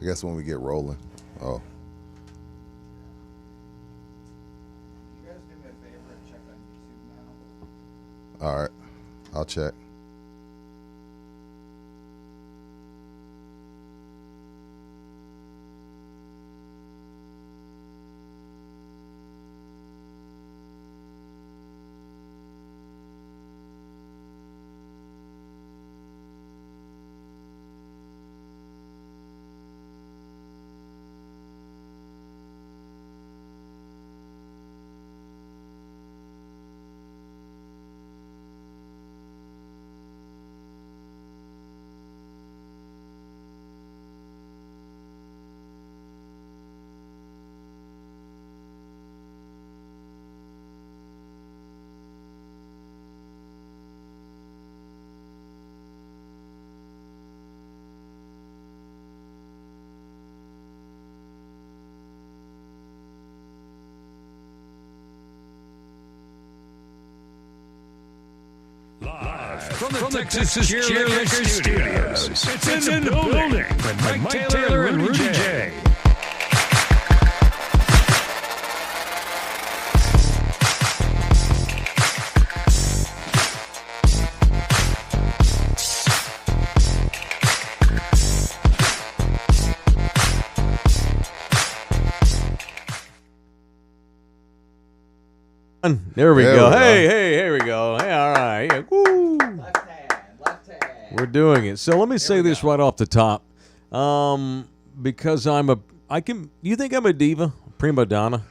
I guess when we get rolling. Oh. You guys do me a favor and check on YouTube now. All right. I'll check. Live from the Texas Cheerleader Studios. It's in the building with Mike Taylor and Rudy J. There we go. we Hey, here we go. Hey, all right. Yeah, woo. Left hand. We're doing it. So let me say this right off the top. Because you think I'm a diva, prima donna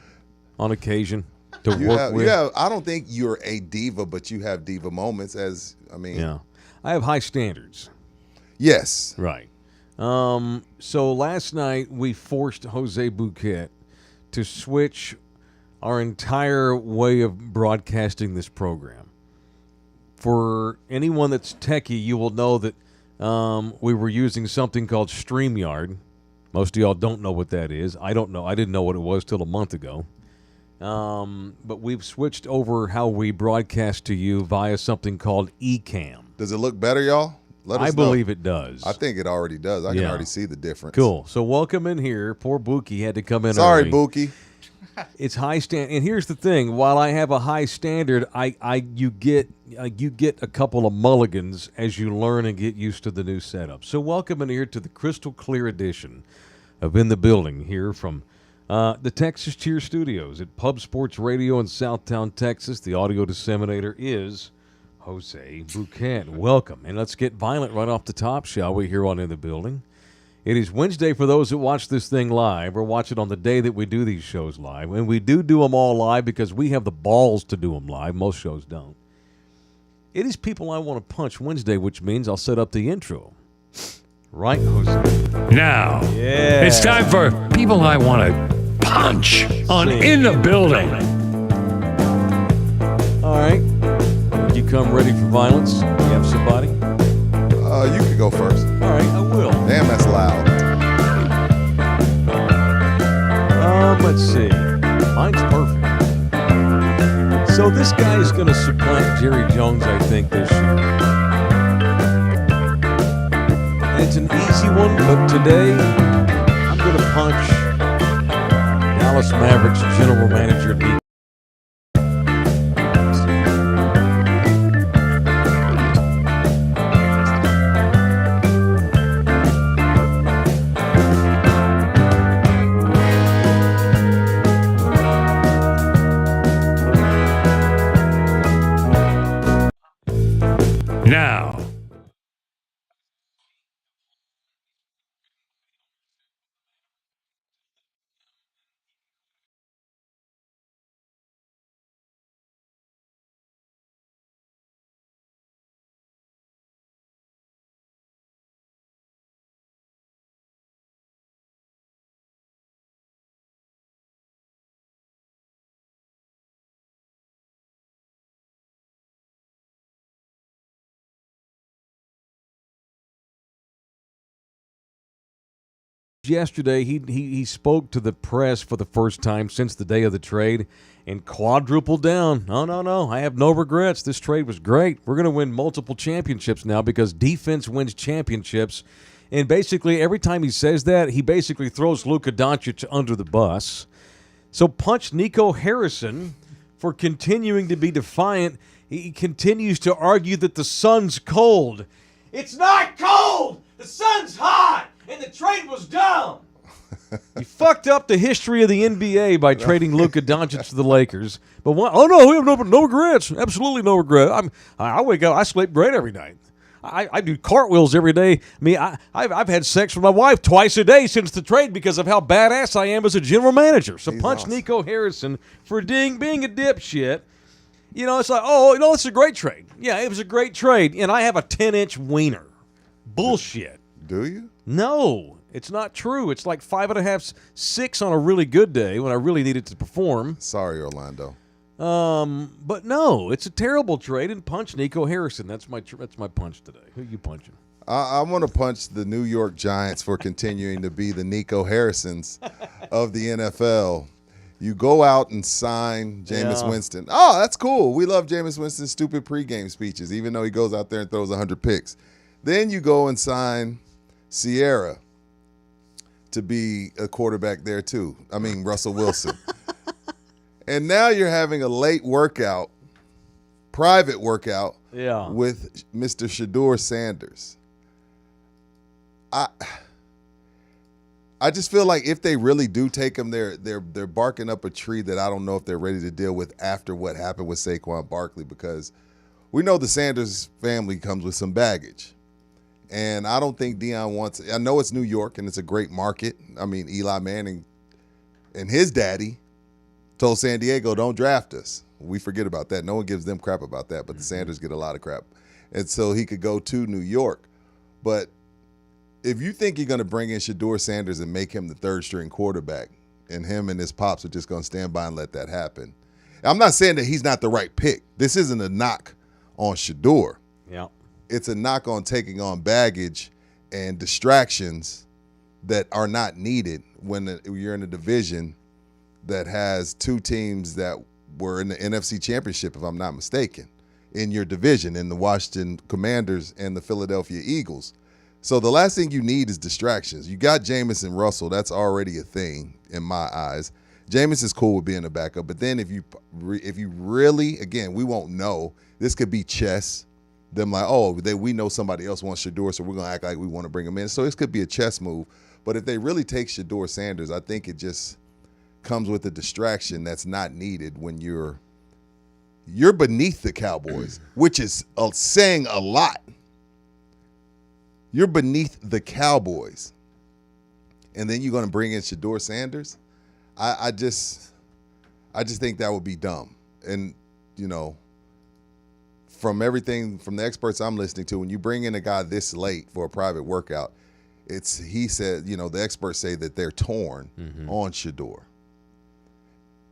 on occasion to work with? I don't think you're a diva, but you have diva moments Yeah. I have high standards. Yes. Right. So last night we forced Jose Bouquet to switch our entire way of broadcasting this program. For anyone that's techie, you will know that we were using something called StreamYard. Most of y'all don't know what that is. I don't know. I didn't know what it was till a month ago. But we've switched over how we broadcast to you via something called eCam. Does it look better, y'all? Let us I know. believe it does. I think it already does. I can already see the difference. Cool. So welcome in here. Poor Buki had to come in Sorry, early. Buki. It's high standard, and here's the thing: while I have a high standard, you get a couple of mulligans as you learn and get used to the new setup. So welcome in here to the crystal clear edition of In the Building here from the Texas Cheer Studios at Pub Sports Radio in Southtown, Texas. The audio disseminator is Jose Bouquet. Welcome, and let's get violent right off the top, shall we? Here on In the Building. It is Wednesday for those that watch this thing live or watch it on the day that we do these shows live. And we do them all live because we have the balls to do them live. Most shows don't. It is People I Want to Punch Wednesday, which means I'll set up the intro. Right, Jose? Now, it's time for People I Want to Punch on In the Building. All right. You come ready for violence? You have somebody? You can go first. All right, I will. Damn, that's loud. Let's see. Mine's perfect. So this guy is going to supplant Jerry Jones, I think, this year. And it's an easy one, but today I'm going to punch Dallas Mavericks general manager Lee. Now, Yesterday, he spoke to the press for the first time since the day of the trade and quadrupled down. No, I have no regrets. This trade was great. We're going to win multiple championships now because defense wins championships. And basically, every time he says that, he basically throws Luka Doncic under the bus. So punch Nico Harrison for continuing to be defiant. He continues to argue that the sun's cold. It's not cold! The sun's hot! And the trade was dumb! You fucked up the history of the NBA by trading Luka Doncic to the Lakers. But no, we have no regrets. Absolutely no regret. I wake up, I sleep great every night. I do cartwheels every day. I mean, I've had sex with my wife twice a day since the trade because of how badass I am as a general manager. So punch awesome. Nico Harrison for being a dipshit. You know, it's like, it's a great trade. Yeah, it was a great trade, and I have a 10-inch wiener. Bullshit. Do you? No, it's not true. It's like 5.5, 6 on a really good day when I really needed to perform. Sorry, Orlando. But no, it's a terrible trade, and punch Nico Harrison. That's my punch today. Who you punching? I want to punch the New York Giants for continuing to be the Nico Harrisons of the NFL. You go out and sign Jameis Winston. Oh, that's cool. We love Jameis Winston's stupid pregame speeches, even though he goes out there and throws 100 picks. Then you go and sign Sierra to be a quarterback there too. I mean, Russell Wilson. And now you're having a late workout, private workout, with Mr. Shedeur Sanders. I just feel like if they really do take him, they're barking up a tree that I don't know if they're ready to deal with after what happened with Saquon Barkley, because we know the Sanders family comes with some baggage. And I don't think Deion wants – I know it's New York and it's a great market. I mean, Eli Manning and his daddy told San Diego, don't draft us. We forget about that. No one gives them crap about that, but the Sanders get a lot of crap. And so he could go to New York. But if you think you're going to bring in Shedeur Sanders and make him the third-string quarterback, and him and his pops are just going to stand by and let that happen, I'm not saying that he's not the right pick. This isn't a knock on Shedeur. Yeah. It's a knock on taking on baggage and distractions that are not needed when you're in a division that has two teams that were in the NFC Championship, if I'm not mistaken, in your division, in the Washington Commanders and the Philadelphia Eagles. So the last thing you need is distractions. You got Jameis and Russell. That's already a thing in my eyes. Jameis is cool with being a backup, but then if you really, again, we won't know. This could be chess. Them like, we know somebody else wants Shedeur, so we're going to act like we want to bring him in. So this could be a chess move. But if they really take Shedeur Sanders, I think it just comes with a distraction that's not needed when you're beneath the Cowboys, which is saying a lot. You're beneath the Cowboys, and then you're going to bring in Shedeur Sanders. I just think that would be dumb. And from the experts I'm listening to, when you bring in a guy this late for a private workout, he said the experts say that they're torn on Shedeur.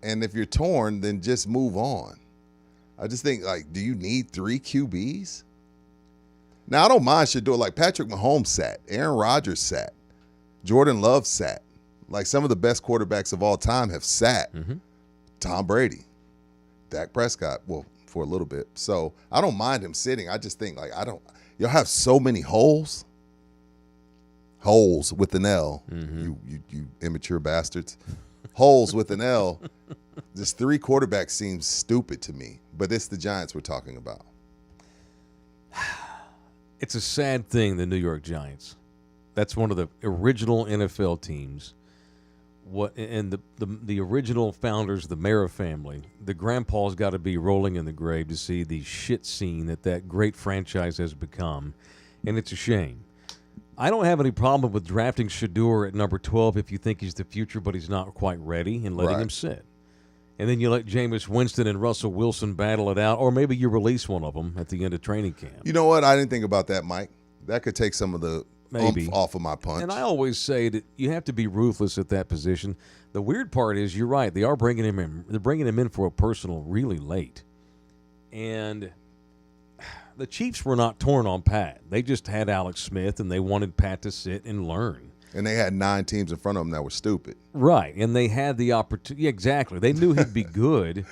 And if you're torn, then just move on. I just think, do you need 3 QBs? Now, I don't mind Shedeur. Like, Patrick Mahomes sat. Aaron Rodgers sat. Jordan Love sat. Like, some of the best quarterbacks of all time have sat. Tom Brady. Dak Prescott, well, for a little bit. So, I don't mind him sitting. I just think, you'll have so many holes. Holes with an L. You immature bastards. Holes with an L. Just 3 quarterbacks seems stupid to me, but it's the Giants we're talking about. It's a sad thing, the New York Giants. That's one of the original NFL teams. And the original founders, the Mara family, the grandpa's got to be rolling in the grave to see the shit scene that great franchise has become, and it's a shame. I don't have any problem with drafting Shedeur at number 12 if you think he's the future, but he's not quite ready, and letting him sit. And then you let Jameis Winston and Russell Wilson battle it out, or maybe you release one of them at the end of training camp. You know what? I didn't think about that, Mike. That could take some of the oomph off of my punch. And I always say that you have to be ruthless at that position. The weird part is, you're right, they are bringing him in. They're bringing him in for a personal really late. And the Chiefs were not torn on Pat. They just had Alex Smith, and they wanted Pat to sit and learn. And they had 9 teams in front of them that were stupid. Right, and they had the opportunity. Exactly. They knew he'd be good.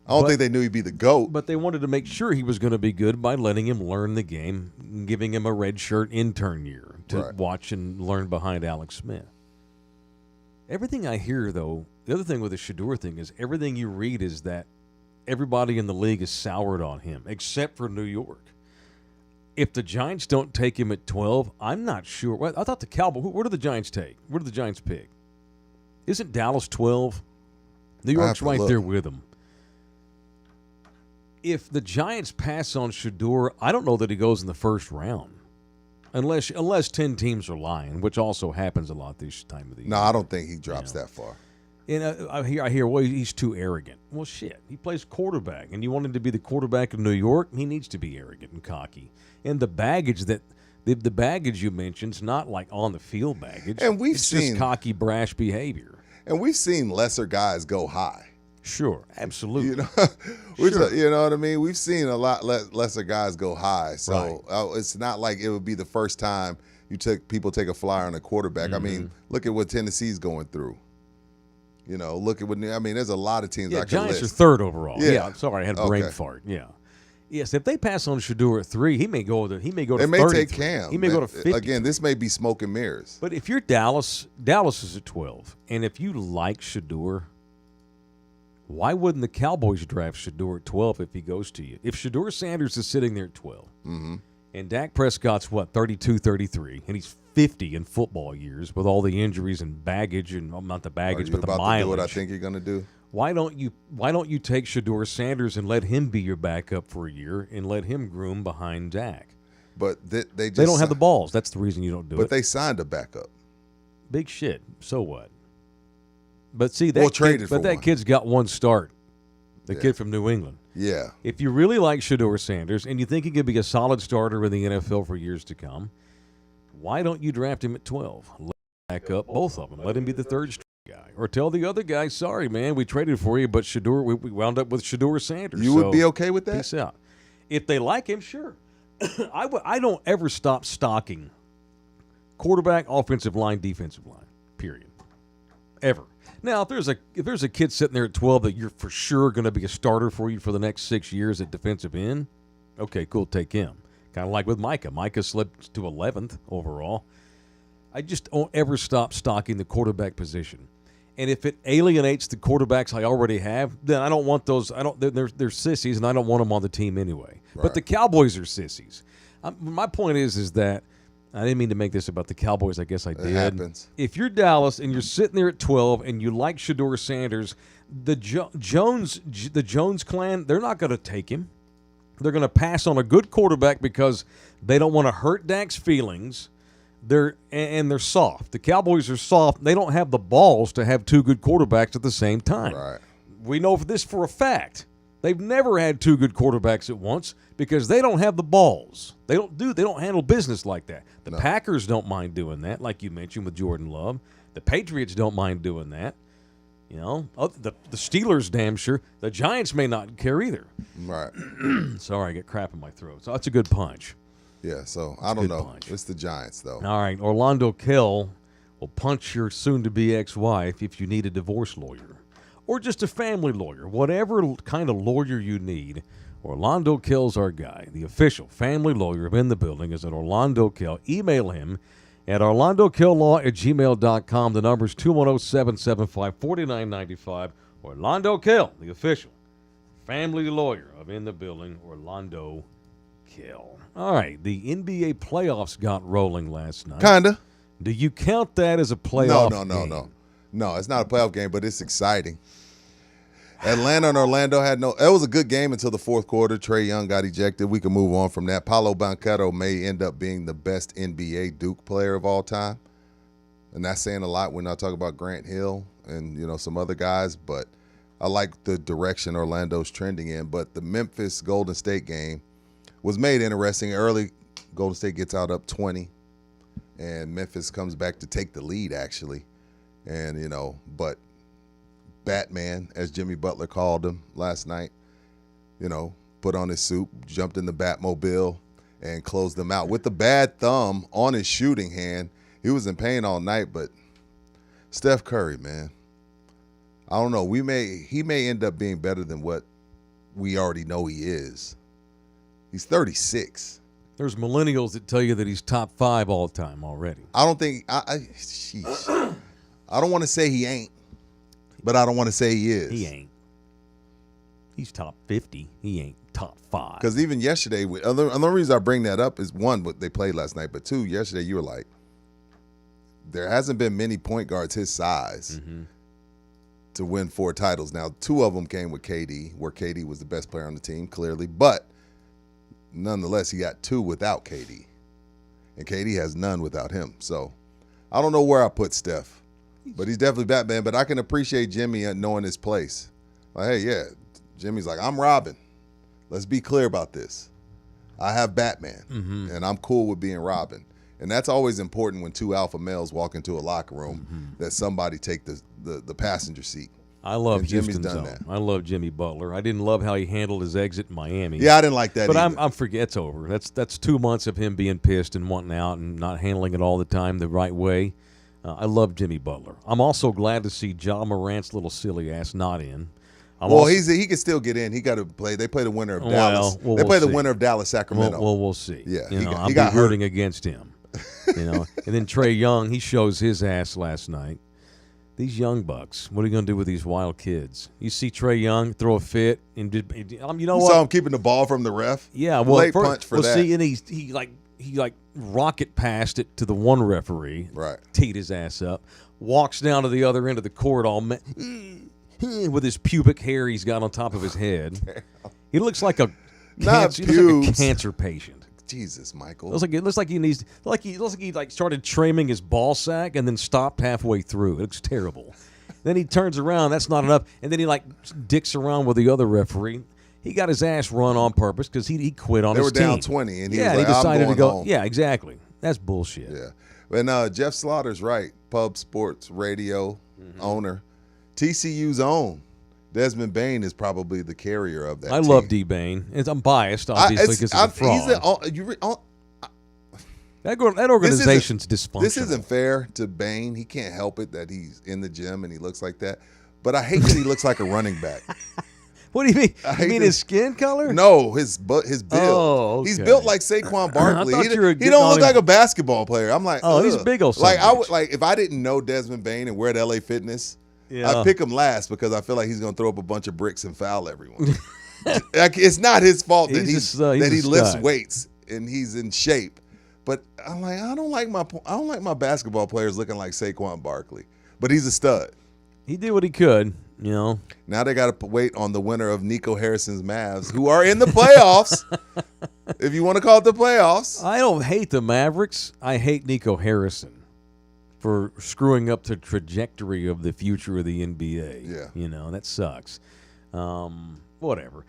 I don't think they knew he'd be the GOAT. But they wanted to make sure he was going to be good by letting him learn the game, giving him a redshirt intern year. to watch and learn behind Alex Smith. Everything I hear, though, the other thing with the Shedeur thing is everything you read is that everybody in the league is soured on him, except for New York. If the Giants don't take him at 12, I'm not sure. Well, I thought the Cowboys, where do the Giants take? Where do the Giants pick? Isn't Dallas 12? New York's right there with them. If the Giants pass on Shedeur, I don't know that he goes in the first round. Unless 10 teams are lying, which also happens a lot this time of the year. No, I don't think he drops that far. And I hear, well, he's too arrogant. Well, shit, he plays quarterback, and you want him to be the quarterback of New York? He needs to be arrogant and cocky. And the baggage the baggage you mentioned is not like on the field baggage. And it's just cocky, brash behavior. And we've seen lesser guys go high. Sure, absolutely. You know what I mean? We've seen a lot lesser guys go high. So it's not like it would be the first time people take a flyer on a quarterback. I mean, look at what Tennessee's going through. You know, look at there's a lot of teams I can Giants list. are third overall. Yeah. I'm sorry, I had a brain fart. Yeah. Yes, if they pass on Shedeur at 3, he may go to 33. They may take Cam. He may go to 50. Again, this may be smoke and mirrors. But if you're Dallas is at 12. And if you like Shedeur, why wouldn't the Cowboys draft Shedeur at 12 if he goes to you? If Shedeur Sanders is sitting there at 12, and Dak Prescott's, 32, 33, and he's 50 in football years with all the injuries and baggage, and not the baggage, but the mileage. Are you about to do what I think you're going to do? Why don't you take Shedeur Sanders and let him be your backup for a year and let him groom behind Dak? But they don't have the balls. That's the reason you don't do it. But they signed a backup. Big shit. So what? But see, that kid's got one start. The kid from New England. Yeah. If you really like Shedeur Sanders and you think he could be a solid starter in the NFL for years to come, why don't you draft him at 12? Let him back up both of them. Let him be the third string guy. Or tell the other guy, sorry, man, we traded for you, but we wound up with Shedeur Sanders. You would be okay with that? Peace out. If they like him, sure. I don't ever stop stocking quarterback, offensive line, defensive line, period. Ever. Now, if there's a kid sitting there at 12 that you're for sure going to be a starter for you for the next 6 years at defensive end, okay, cool, take him. Kind of like with Micah. Micah slipped to 11th overall. I just don't ever stop stocking the quarterback position. And if it alienates the quarterbacks I already have, then I don't want those. They're sissies, and I don't want them on the team anyway. Right. But the Cowboys are sissies. My point is that I didn't mean to make this about the Cowboys. I guess I did. It happens. If you're Dallas and you're sitting there at 12 and you like Shedeur Sanders, the Jones clan, they're not going to take him. They're going to pass on a good quarterback because they don't want to hurt Dak's feelings. They're soft. The Cowboys are soft. They don't have the balls to have two good quarterbacks at the same time. Right. We know this for a fact. They've never had two good quarterbacks at once because they don't have the balls. They don't handle business like that. The Packers don't mind doing that, like you mentioned with Jordan Love. The Patriots don't mind doing that. You know, the Steelers damn sure. The Giants may not care either. Right. Sorry, I get crap in my throat. So that's a good punch. Yeah, so I don't know. Punch. It's the Giants, though. All right, Orlando Kell will punch your soon-to-be ex-wife if you need a divorce lawyer or just a family lawyer. Whatever kind of lawyer you need, Orlando Kell's our guy. The official family lawyer in the building is at Orlando Kell. Email him at orlandokilllaw@gmail.com. The number is 210-775-4995. Orlando Kell, the official family lawyer of In the Building, Orlando Kell. All right, the NBA playoffs got rolling last night. Kinda. Do you count that as a playoff game? No, it's not a playoff game, but it's exciting. Atlanta and Orlando it was a good game until the fourth quarter. Trae Young got ejected. We can move on from that. Paolo Banchero may end up being the best NBA Duke player of all time. And that's saying a lot when I talk about Grant Hill and, some other guys, but I like the direction Orlando's trending in. But the Memphis Golden State game was made interesting. Early, Golden State gets out up 20, and Memphis comes back to take the lead, actually. And, but Batman, as Jimmy Butler called him last night, put on his suit, jumped in the Batmobile, and closed them out. With the bad thumb on his shooting hand, he was in pain all night, but Steph Curry, man, I don't know. He may end up being better than what we already know he is. He's 36. There's millennials that tell you that he's top 5 all time already. I don't think sheesh. I don't want to say he ain't, but I don't want to say he is. He ain't. He's top 50. He ain't top 5. Because even yesterday, another reason I bring that up is, one, what they played last night, but two, yesterday you were like, there hasn't been many point guards his size to win 4 titles. Now, 2 of them came with KD, where KD was the best player on the team, clearly, but nonetheless, he got 2 without KD, and KD has none without him. So I don't know where I put Steph, but he's definitely Batman. But I can appreciate Jimmy knowing his place. Like, hey, yeah, Jimmy's like, I'm Robin. Let's be clear about this. I have Batman, and I'm cool with being Robin. And that's always important when 2 alpha males walk into a locker room, that somebody take the passenger seat. I love and Jimmy's Houston's done own. that. I love Jimmy Butler. I didn't love how he handled his exit in Miami. Yeah, I didn't like that But either. I'm forget it's over. That's 2 months of him being pissed and wanting out and not handling it all the time the right way. I love Jimmy Butler. I'm also glad to see Ja Morant's little silly ass not in. He can still get in. He got to play. They play the winner of Dallas. Well, they play the see. winner of Dallas Sacramento. Well, we'll see. Yeah, you know, he I'll got be hurt. rooting against him. You know, and then Trae Young, he shows his ass last night. These young bucks, what are you going to do with these wild kids? You see Trae Young throw a fit, and you know You what? saw him keeping the ball from the ref. Yeah, well, late punch for that. See, and he rocket passed it to the one referee, Right. teed his ass up, walks down to the other end of the court with his pubic hair he's got on top of his head. He looks like a cancer patient. Jesus, Michael. It looks like he started trimming his ball sack and then stopped halfway through. It looks terrible. Then he turns around. That's not enough. And then he dicks around with the other referee. He got his ass run on purpose because he quit on his team. They were down 20, and he was like, he decided I'm going to go. home. Yeah, exactly. That's bullshit. Yeah. And Jeff Slaughter's right. Pub Sports Radio owner. TCU's own. Desmond Bain is probably the carrier of that I team. love D. Bain. I'm biased, obviously, because he's a fraud. That organization's dysfunctional. This isn't fair to Bain. He can't help it that he's in the gym and he looks like that. But I hate that he looks like a running back. What do you mean? You mean his skin color? No, his build. Oh, okay. He's built like Saquon Barkley. He don't look like a basketball player. I'm like, oh, he's a big old son like of a I bitch. would like if I didn't know Desmond Bain and wear at LA Fitness, Yeah. I'd pick him last because I feel like he's going to throw up a bunch of bricks and foul everyone. Like, it's not his fault that He's that he a lifts stud. weights and he's in shape. But I'm like, I don't like my basketball players looking like Saquon Barkley. But he's a stud. He did what he could, you know. Now they got to wait on the winner of Nico Harrison's Mavs, who are in the playoffs. If you want to call it the playoffs. I don't hate the Mavericks. I hate Nico Harrison for screwing up the trajectory of the future of the NBA. Yeah. You know, that sucks. Whatever.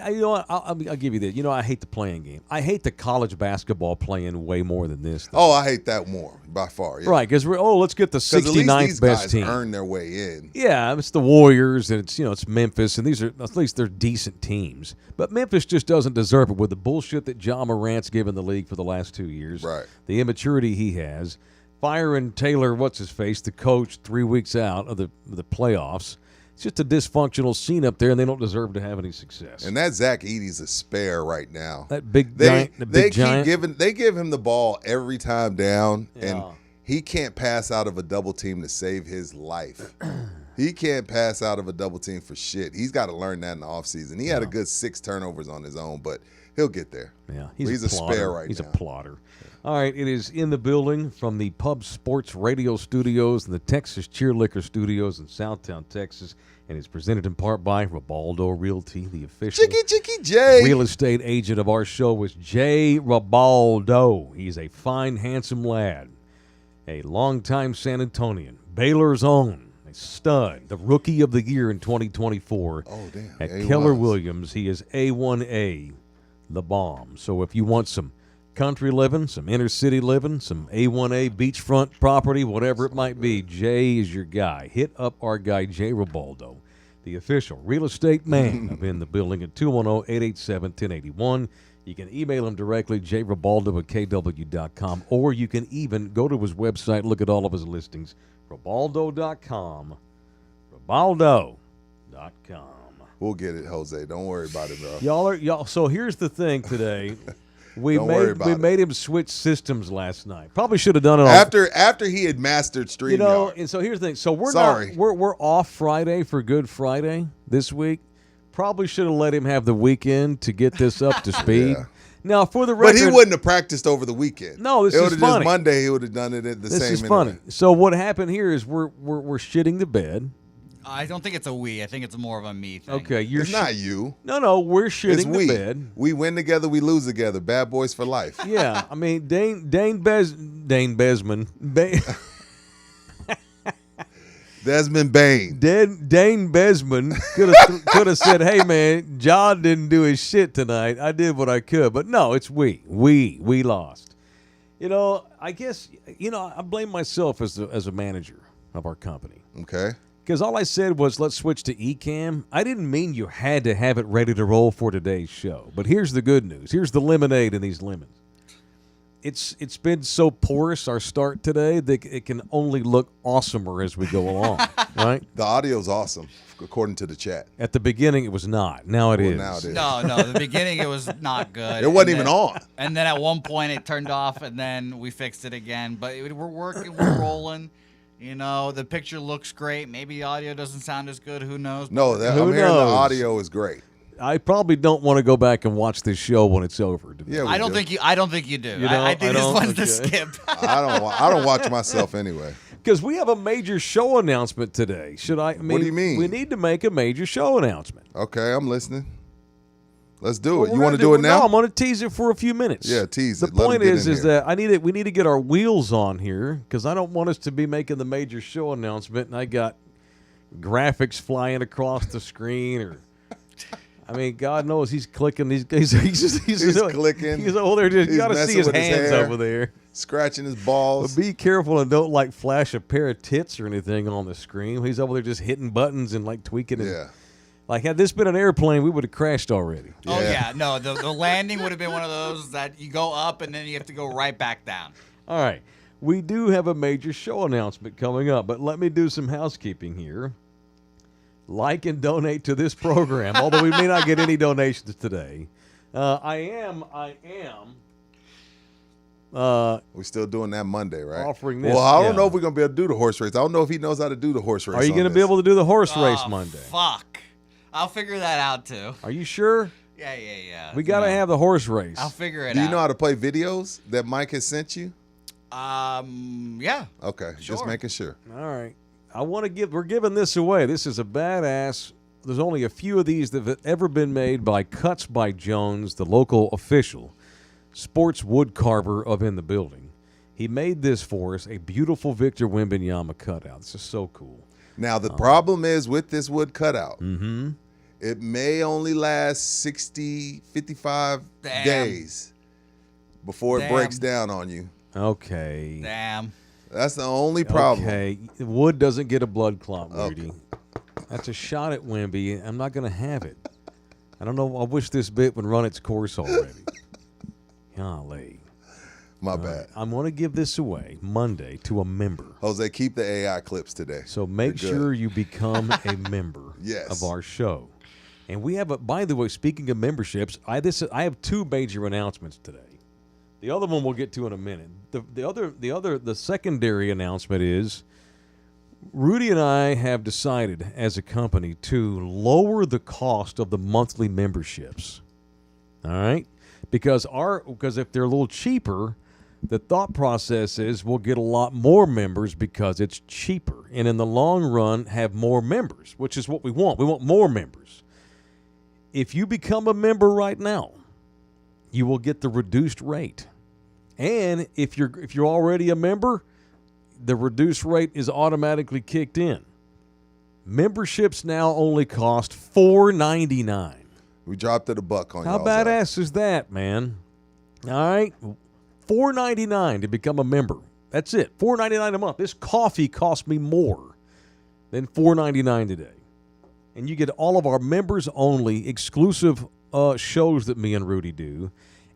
You know what? I'll give you this. You know, I hate the playing game. I hate the college basketball playing way more than this. Oh, I hate that more by far. Yeah. Right, because let's get the 'Cause at least 69th these best guys team. earn their way in. Yeah, it's the Warriors and it's Memphis, and these are at least they're decent teams. But Memphis just doesn't deserve it with the bullshit that Ja Morant's given the league for the last 2 years. Right. The immaturity he has. Firing Taylor, the coach, 3 weeks out of the playoffs. It's just a dysfunctional scene up there, and they don't deserve to have any success. And that Zach Edey's a spare right now. That big They giant. they give him the ball every time down, and Yeah. he can't pass out of a double team to save his life. He can't pass out of a double team for shit. He's got to learn that in the offseason. He had a good 6 turnovers on his own, but he'll get there. Yeah, He's a plotter. spare right He's now. a plotter. All right, it is in the building from the Pub Sports Radio Studios and the Texas Cheer Liquor Studios in Southtown, Texas, and is presented in part by Ribaldo Realty, the official Chicky J. real estate agent of our show was Jay Ribaldo. He's a fine, handsome lad, a longtime San Antonian, Baylor's own, a stud, the rookie of the year in 2024. Oh, damn. At Yeah, he Keller was. Williams, he is A1A, the bomb. So if you want some country living, some inner city living, some A1A beachfront property, whatever it might be, Jay is your guy. Hit up our guy, Jay Ribaldo, the official real estate man of In the Building at 210-887-1081. You can email him directly, jribaldo@kw.com, or you can even go to his website, look at all of his listings, ribaldo.com, ribaldo.com. We'll get it, Jose. Don't worry about it, bro. Y'all. So here's the thing today. We Don't worry made about we it. made him switch systems last night. Probably should have done it After he had mastered StreamYard. You know, and so here's the thing. So we're Sorry. not we're off Friday for Good Friday this week. Probably should have let him have the weekend to get this up to speed. Yeah. Now, for the But record, he wouldn't have practiced over the weekend. No, this it is would've funny. Just Monday, he would have done it at the This same is interval. funny. So what happened here is we're shitting the bed. I don't think it's a we. I think it's more of a me thing. Okay, you're It's not you. No, we're It's shitting we. the bed. We win together, we lose together. Bad boys for life. Yeah, I mean Dane Besman. Desmond Bain. Dane Besman could have said, "Hey man, John didn't do his shit tonight. I did what I could." But no, it's we lost. You know, I guess I blame myself as a manager of our company Okay. because all I said was let's switch to Ecamm. I didn't mean you had to have it ready to roll for today's show. But here's the good news. Here's the lemonade in these lemons. It's been so porous our start today that it can only look awesomer as we go along, right? The audio's awesome, according to the chat. At the beginning, it was not. Now it is. Now it is. No, the beginning it was not good. It wasn't And even then- on. And then at one point it turned off, and then we fixed it again. But we're working, we're rolling. You know, the picture looks great. Maybe the audio doesn't sound as good. Who knows? No, Who I'm hearing the knows? audio is great. I probably don't want to go back and watch this show when it's over. Yeah, we I don't do. think you. I don't think you do. You don't? I think I this don't? one's the Okay. skip. I don't watch myself anyway. Because we have a major show announcement today. I mean, What do you mean? We need to make a major show announcement. Okay, I'm listening. Let's do Well, it. You we're want to gonna do it now? No, I'm going to tease it for a few minutes. Yeah, tease the it. Let 'em point get is in here. that we need to get our wheels on here because I don't want us to be making the major show announcement and I got graphics flying across the screen or. I mean, God knows he's clicking. He's clicking. He's over there. You He's got to see messing his with his hands hair. over there. Scratching his But balls. be careful and don't flash a pair of tits or anything on the screen. He's over there just hitting buttons and tweaking. Yeah. Like had this been an airplane, we would have crashed already. Oh Yeah. yeah, no. The landing would have been one of those that you go up and then you have to go right back down. All right, we do have a major show announcement coming up, but let me do some housekeeping here. Like and donate to this program, although we may not get any donations today. I am. We're still doing that Monday, right? Offering this, Well, I don't yeah. know if we're going to be able to do the horse race. I don't know if he knows how to do the horse race. Are you going to be able to do the horse race Oh, Monday? Fuck. I'll figure that out too. Are you sure? Yeah. We got to have the horse race. I'll figure it Do out. you know how to play videos that Mike has sent you? Yeah. Okay, just Sure. making sure. All right. We're giving this away. This is a badass. There's only a few of these that have ever been made by Cuts by Jones, the local official sports wood carver of In the Building. He made this for us, a beautiful Victor Wembanyama cutout. This is so cool. Now, the problem is with this wood cutout, Mm-hmm. it may only last 60, 55 Damn. days before it Damn. breaks down on you. Okay. Damn. That's the only problem. Okay. Wood doesn't get a blood clot, Okay. Rudy. That's a shot at Wemby. I'm not going to have it. I don't know. I wish this bit would run its course already. Golly. My bad. I'm going to give this away Monday to a member. Jose, keep the AI clips today. So make You're good. sure you become a member Yes. of our show. And we have by the way, speaking of memberships, I have two major announcements today. The other one we'll get to in a minute. The secondary announcement is Rudy and I have decided as a company to lower the cost of the monthly memberships. All right? Because if they're a little cheaper, the thought process is we'll get a lot more members because it's cheaper. And in the long run, have more members, which is what we want. We want more members. If you become a member right now, you will get the reduced rate. And if you're already a member, the reduced rate is automatically kicked in. Memberships now only cost $4.99. We dropped it $1 on How y'all. badass is that, man? All right, $4.99 to become a member. That's it, $4.99 a month. This coffee cost me more than $4.99 today, and you get all of our members-only exclusive shows that me and Rudy do,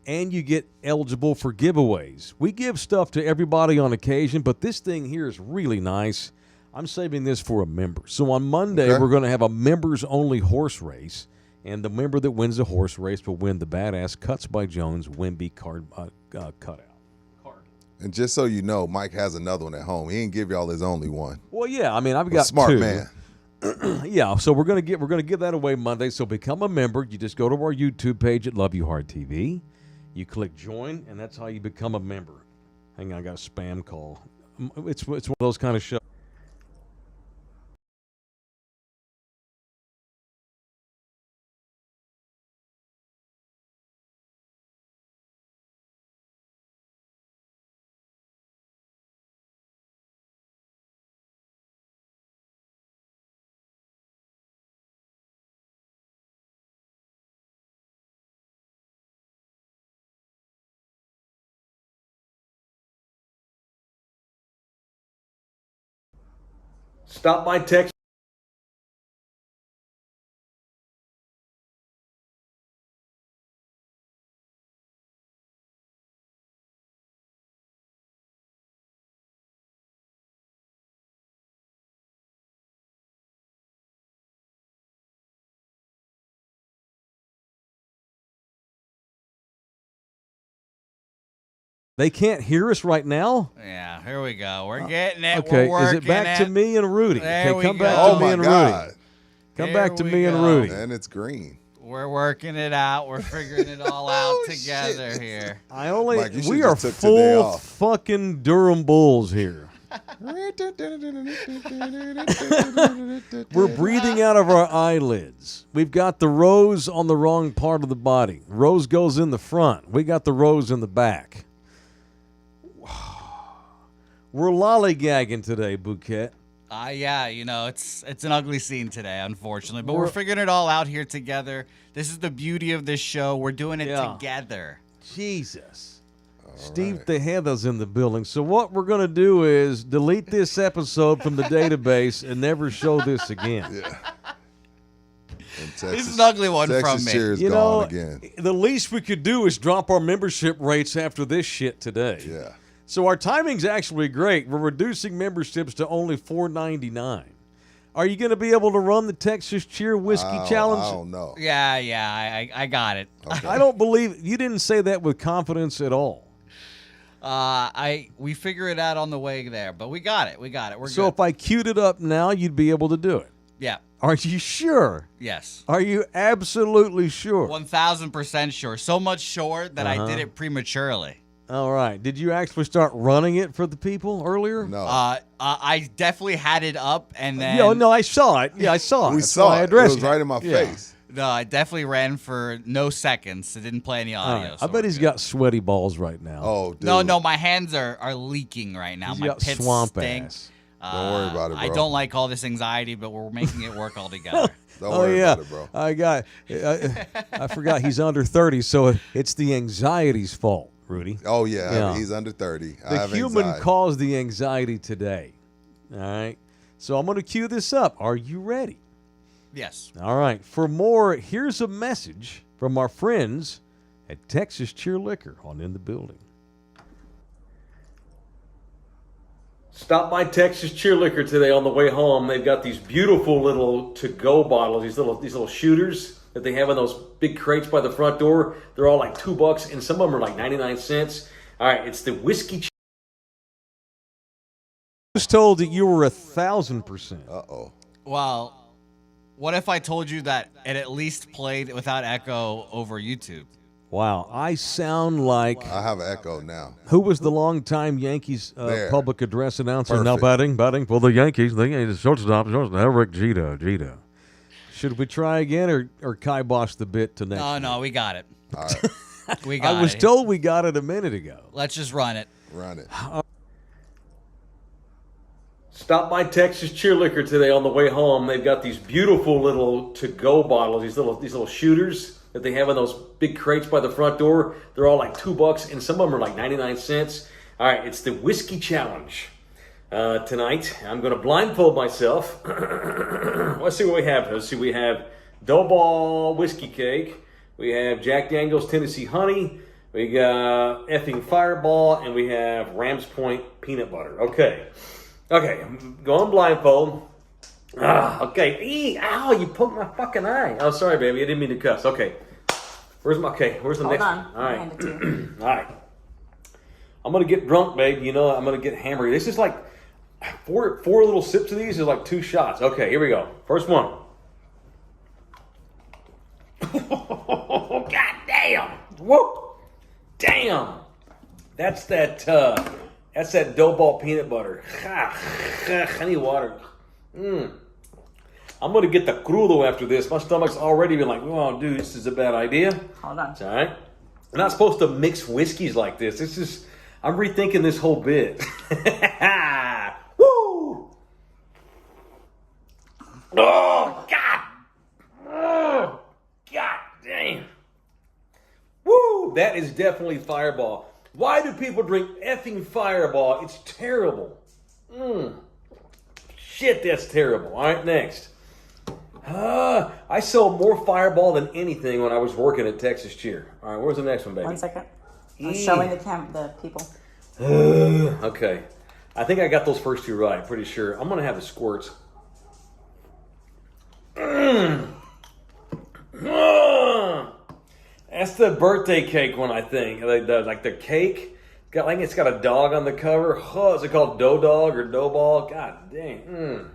and you get eligible for giveaways. We give stuff to everybody on occasion, but this thing here is really nice. I'm saving this for a member. So on Monday, Okay. we're going to have a members-only horse race. And the member that wins the horse race will win the Badass Cuts by Jones Wimby card cutout. And just so you know, Mike has another one at home. He didn't give y'all his only one. Well, yeah, I mean, I've got Smart two. man. Yeah, so we're gonna give that away Monday. So become a member. You just go to our YouTube page at Love You Hard TV. You click join, and that's how you become a member. Hang on, I got a spam call. It's one of those kind of shows. Stop by text. They can't hear us right now? Yeah, here we go. We're getting it. Okay, We're is working it back to me and Rudy? There Okay, we come go. back Oh to me my and God. Rudy. Come Here back to we me and go. Rudy. And it's green. We're working it out. We're figuring it all out together here. I only Mike, you should've we are just took today full off. fucking Durham Bulls here. We're breathing out of our eyelids. We've got the rose on the wrong part of the body. Rose goes in the front. We got the rose in the back. We're lollygagging today, Bouquet. Yeah, you know, it's an ugly scene today, unfortunately. But we're figuring it all out here together. This is the beauty of this show. We're doing it together. Jesus. Steve Tejeda's in the building. So what we're going to do is delete this episode from the database and never show this again. Yeah. And This is an ugly one Texas from me. Cheers You gone know, again. the least we could do is drop our membership rates after this shit today. Yeah. So our timing's actually great. We're reducing memberships to only $4.99. Are you going to be able to run the Texas Cheer Whiskey Challenge? I don't know. Yeah, I got it. Okay. I don't believe you didn't say that with confidence at all. We figure it out on the way there, but we got it. We're So good. if I queued it up now, you'd be able to do it. Yeah. Are you sure? Yes. Are you absolutely sure? 1,000% sure. So much sure that I did it prematurely. All right. Did you actually start running it for the people earlier? No. I definitely had it up, and then Yeah, no, I saw it. Yeah, I saw it. we That's saw why I it. It addressed was right in my Yeah. face. no, I definitely ran for no seconds. It didn't play any All audio. right. so I bet we're he's good. got sweaty balls right now. Oh, dude. No, my hands are leaking right now. He's My got pits swamp stink. ass. Don't worry about it, I bro. don't like all this anxiety, but we're making it work all together. Don't Oh worry yeah, about it, bro. I forgot he's under 30, so it's the anxiety's fault, Rudy. Oh, yeah. Yeah. He's under 30. I The have human anxiety. caused the anxiety today. All right, so I'm going to cue this up. Are you ready? Yes. All right. For more, here's a message from our friends at Texas Cheer Liquor on In the Building. Stop by Texas Cheer Liquor today on the way home. They've got these beautiful little to-go bottles, these little shooters that they have in those big crates by the front door. They're all like $2, and some of them are like 99 cents. All right, it's the whiskey. I was told that you were 1,000%. Uh-oh. Well, what if I told you that it at least played without echo over YouTube? Wow, I sound like I have an echo now. who was the longtime Yankees There. public address announcer? Now Perfect. batting for the Yankees. The Yankees shortstop, Rick Jeter. Should we try again or kibosh the bit to next? No, we got it. All right. We got I was it. told we got it a minute ago. Let's just run it. Run it. Stop by Texas Cheer Liquor today on the way home. They've got these beautiful little to-go bottles, these little shooters that they have in those big crates by the front door. They're all like $2, and some of them are like 99 cents. All right, it's the Whiskey Challenge. Tonight, I'm going to blindfold myself. Let's see what we have. We have Dough Ball Whiskey Cake. We have Jack Daniels Tennessee Honey. We got effing Fireball, and we have Rams Point Peanut Butter. Okay, I'm going blindfold. Okay. Ow, you poked my fucking eye. Oh, sorry, baby. I didn't mean to cuss. Okay. Where's the Hold next on. one? All right. I'll hand it to you. All right. I'm going to get drunk, babe. You know, I'm going to get hammered. This is like four little sips of these is like 2 shots. Okay, here we go. First one. God damn. Whoa. Damn. That's that dough ball peanut butter. Honey water. I'm going to get the crudo after this. My stomach's already been like, oh, dude, this is a bad idea. Hold on. It's all right. We're not supposed to mix whiskeys like this. This is, I'm rethinking this whole bit. Woo! Oh, God. Oh, God damn. Woo! That is definitely Fireball. Why do people drink effing Fireball? It's terrible. Shit, that's terrible. All right, next. I sold more Fireball than anything when I was working at Texas Cheer. All right, where's the next one, baby? 1 second. I'm showing the people. Okay. I think I got those first 2 right, pretty sure. I'm going to have the squirts. That's the birthday cake one, I think. Like the cake. It's got a dog on the cover. Oh, is it called Dough Dog or Dough Ball? God dang.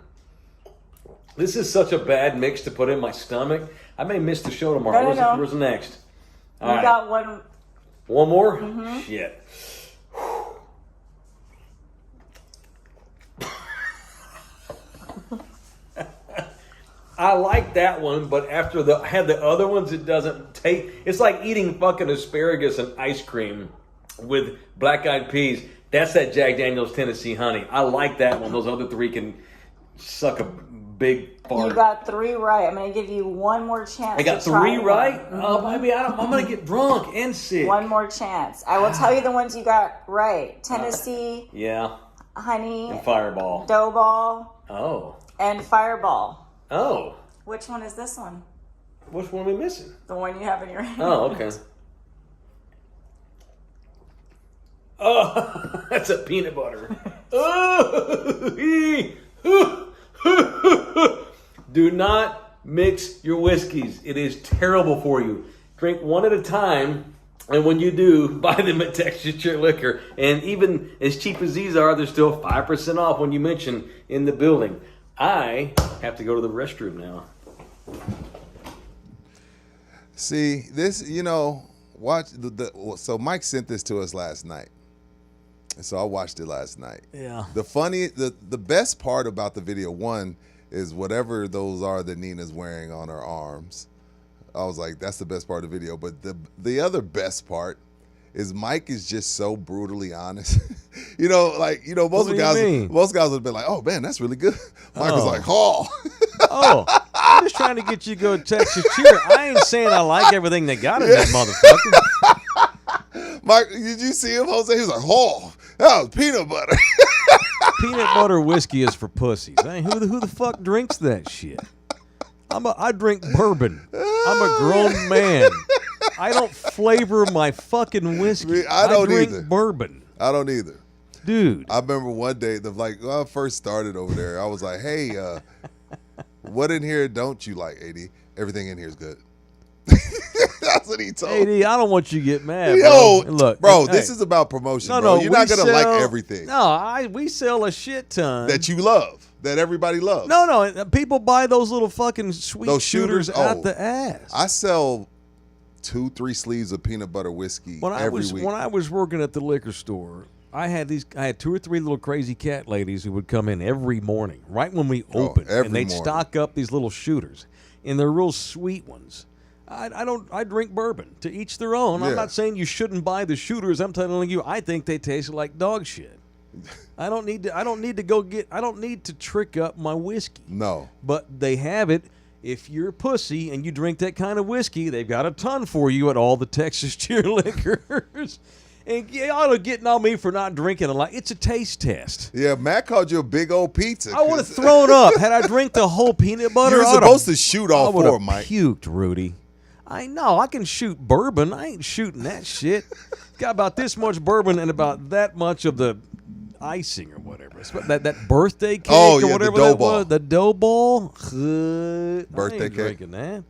This is such a bad mix to put in my stomach. I may miss the show tomorrow. No. Where's the next? You got one. One more? Shit. I like that one, but after I had the other ones, it doesn't taste. It's like eating fucking asparagus and ice cream with black-eyed peas. That's that Jack Daniel's Tennessee Honey. I like that one. Those other 3 can suck a big fart. You got 3 right. I'm going to give you one more chance. I got to try 3 right? one. Oh, baby, I'm going to get drunk and sick. One more chance. I will tell you the ones you got right. Tennessee, Yeah. Honey, And Fireball. Dough Ball, Oh. and Fireball. Oh. Which one is this one? Which one are we missing? The one you have in your hand. Oh, okay. Oh, that's a peanut butter. Do not mix your whiskeys. It is terrible for you. Drink one at a time, and when you do, buy them at Texas Cheer Liquor. And even as cheap as these are, they're still 5% off when you mention in the building. I have to go to the restroom now. See, this, watch so Mike sent this to us last night. And so I watched it last night. Yeah. The best part about the video, one, is whatever those are that Nina's wearing on her arms. I was like, that's the best part of the video. But the other best part is Mike is just so brutally honest. Most guys would have been like, oh man, that's really good. Mike was like, oh. Oh, I'm just trying to get you to go to Texas Cheer. I ain't saying I like everything they got in that motherfucker. Mike, did you see him, Jose? He was like, oh, that was peanut butter. Peanut butter whiskey is for pussies. I mean, who the fuck drinks that shit? I drink bourbon. I'm a grown man. I don't flavor my fucking whiskey. I don't drink either. Bourbon. I don't either. Dude. I remember one day, when I first started over there, I was like, hey, what in here don't you like, AD? Everything in here is good. That's what he told me. AD, I don't want you to get mad, Yo, bro. Look, bro, hey. this is about promotion, No, bro. no, You're not going to like sell- everything we sell a shit ton. that you love, that everybody loves. No, people buy those little fucking sweet Those shooters shooters? out Oh. the ass. I sell 2-3 sleeves of peanut butter whiskey every week. When I was working at the liquor store, I had 2 or 3 little crazy cat ladies who would come in every morning, right when we opened, every and they'd morning. stock up these little shooters, and they're real sweet ones. I drink bourbon. To each their own. I'm Yeah. not saying you shouldn't buy the shooters. I'm telling you, I think they taste like dog shit. I don't need to trick up my whiskey. No. But they have it. If you're a pussy and you drink that kind of whiskey, they've got a ton for you at all the Texas Cheer Liquors. And y'all are getting on me for not drinking a lot. It's a taste test. Yeah, Matt called you a big old pizza. I would have thrown up had I drank the whole peanut butter. You were I would've- supposed to shoot all I would four, have Mike. puked, Rudy. I know. I can shoot bourbon. I ain't shooting that shit. Got about this much bourbon and about that much of the icing or whatever. It's that birthday cake Oh, or yeah, the whatever dough that ball. was. The dough ball. Birthday I ain't cake. drinking that.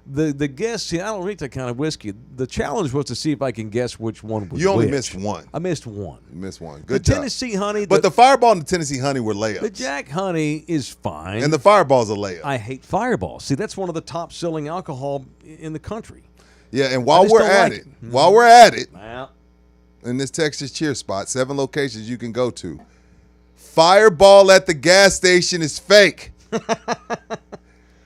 The guess, see, I don't drink that kind of whiskey. The challenge was to see if I can guess which one was You only which. missed one. I missed one. You missed one. The Good job. Tennessee Honey. But the Fireball and the Tennessee Honey were layups. the Jack Honey is fine. And the Fireball's a layup. I hate Fireball. See, that's one of the top selling alcohol in the country. Yeah, and while just we're don't at like it, it. while we're at it, Well, in this Texas Cheer spot, 7 locations you can go to. Fireball at the gas station is fake.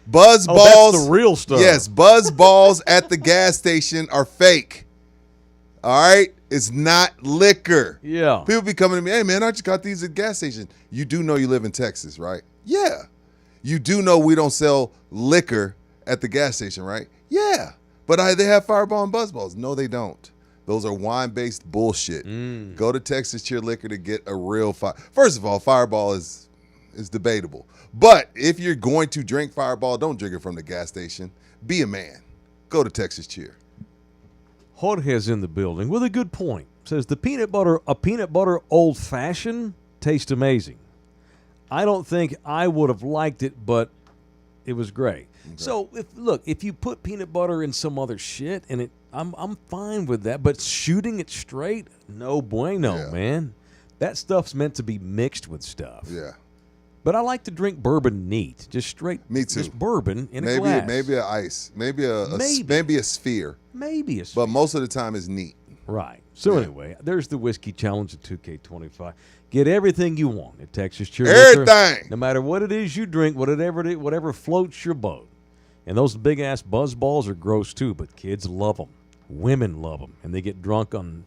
Buzz balls. Oh, that's the real stuff. Yes, buzz balls at the gas station are fake. All right? It's not liquor. Yeah. People be coming to me, hey, man, I just got these at the gas station. You do know you live in Texas, right? Yeah. You do know we don't sell liquor at the gas station, right? Yeah. But they have Fireball and Buzz balls. No, they don't. Those are wine-based bullshit. Go to Texas Cheer Liquor to get a real First of all, Fireball is debatable. But if you're going to drink Fireball, don't drink it from the gas station. Be a man. Go to Texas Cheer. Jorge's in the building with a good point. Says a peanut butter old fashioned tastes amazing. I don't think I would have liked it, but it was great. Okay. So if you put peanut butter in some other shit and I'm fine with that, but shooting it straight, no bueno, man. That stuff's meant to be mixed with stuff. Yeah. But I like to drink bourbon neat, just straight. Me too. Just bourbon in a glass. Maybe an ice, maybe a sphere. Maybe a sphere. But most of the time it's neat. Right. So anyway, there's the Whiskey Challenge at 2K25. Get everything you want at Texas Cheer Liquor. Everything. No matter what it is you drink, whatever floats your boat. And those big-ass buzz balls are gross too, but kids love them. Women love them. And they get drunk on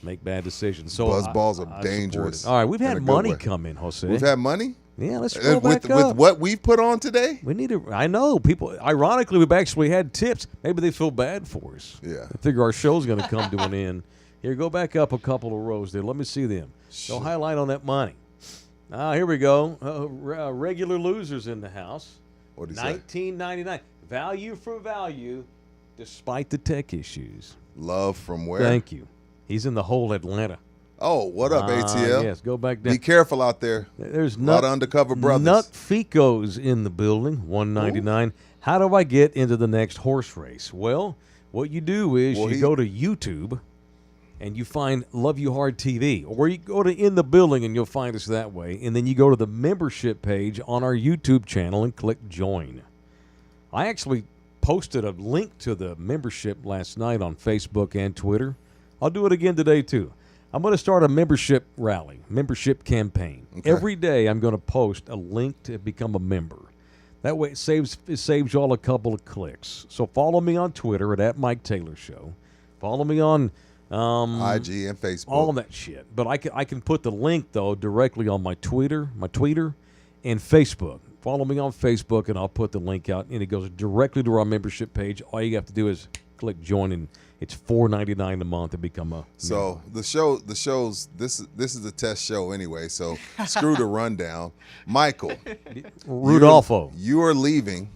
make bad decisions. So Buzz balls are I dangerous. All right, we've in a had good money way. come in, Jose. We've had money? Yeah, let's scroll with back up. with what we've put on today? We need to. I know people. Ironically, we've actually had tips. Maybe they feel bad for us. Yeah. I figure our show's going to come to an end. Here, go back up a couple of rows there. Let me see them. So highlight on that money. Here we go. Regular losers in the house. What did he say? $19.99. Value for value, despite the tech issues. Love from where? Thank you. He's in the whole Atlanta. Oh, what up, ATL? Yes, go back down. Be careful out there. There's a lot of undercover brothers. Nut Fico's in the building, $1.99. How do I get into the next horse race? Well, what you do is you go to YouTube and you find Love You Hard TV, or you go to In the Building and you'll find us that way, and then you go to the membership page on our YouTube channel and click Join. I actually posted a link to the membership last night on Facebook and Twitter. I'll do it again today, too. I'm going to start a membership rally, membership campaign. Okay. Every day I'm going to post a link to become a member. That way it saves y'all a couple of clicks. So follow me on Twitter at Mike Taylor Show. Follow me on IG and Facebook. all that shit. But I can put the link, though, directly on my tweeter, and Facebook. Follow me on Facebook, and I'll put the link out, and it goes directly to our membership page. All you have to do is click join, and it's $4.99 a month to become a So member. the show's this is a test show anyway. So screw the rundown. Michael Rudolfo. you are leaving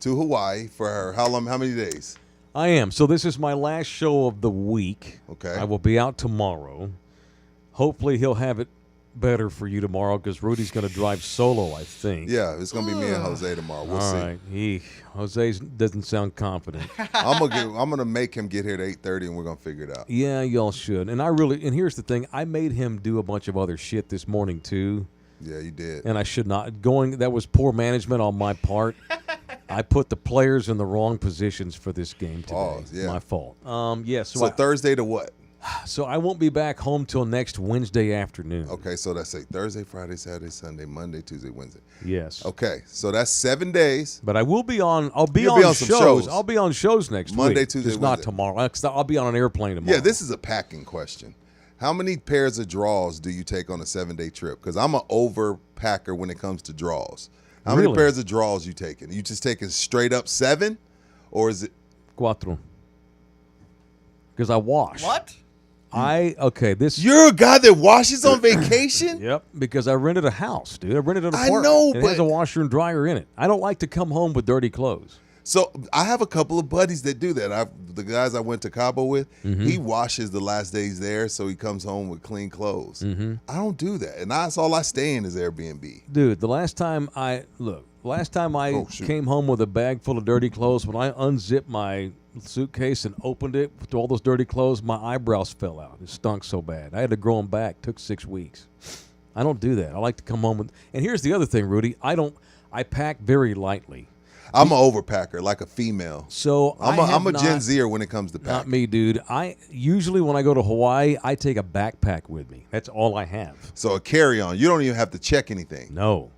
to Hawaii for how long? How many days? I am. So this is my last show of the week. Okay. I will be out tomorrow. Hopefully he'll have it better for you tomorrow because Rudy's going to drive solo, I think. Yeah, it's gonna be me and Jose tomorrow. We'll All see. right. Jose doesn't sound confident. I'm gonna make him get here at 8:30, and we're gonna figure it out. Yeah, y'all should. And here's the thing. I made him do a bunch of other shit this morning, too. Yeah, you did. And I should not. That was poor management on my part. I put the players in the wrong positions for this game today. Pause, yeah. My fault. Yes. So Thursday to what? So I won't be back home till next Wednesday afternoon. Okay, so that's Thursday, Friday, Saturday, Sunday, Monday, Tuesday, Wednesday. Yes. Okay, so that's 7 days. But I will be on. I'll be You'll on be on some shows. shows. I'll be on shows next Monday, week. Tuesday, Just not Wednesday. tomorrow. I'll be on an airplane tomorrow. Yeah, this is a packing question. How many pairs of draws do you take on a 7-day trip? Because I'm an overpacker when it comes to draws. How many Really? pairs of draws you taking? You just taking straight up 7, or is it? Cuatro. Because I wash. What? This. You're a guy that washes on vacation? Yep, because I rented a house, dude. I rented an I apartment. know, and it has but- a washer and dryer in it. I don't like to come home with dirty clothes. So I have a couple of buddies that do that. The guys I went to Cabo with, he washes the last days there, so he comes home with clean clothes. I don't do that, and that's all I stay in is Airbnb. Dude, the last time I came home with a bag full of dirty clothes, when I unzipped my suitcase and opened it with all those dirty clothes, my eyebrows fell out. It stunk so bad. I had to grow them back. Took 6 weeks. I don't do that. I like to come home with. And here's the other thing, Rudy. I pack very lightly. I'm an overpacker, like a female. So I'm a Gen Zer when it comes to packing. Not me, dude. I usually when I go to Hawaii, I take a backpack with me. That's all I have. So a carry-on. You don't even have to check anything. No.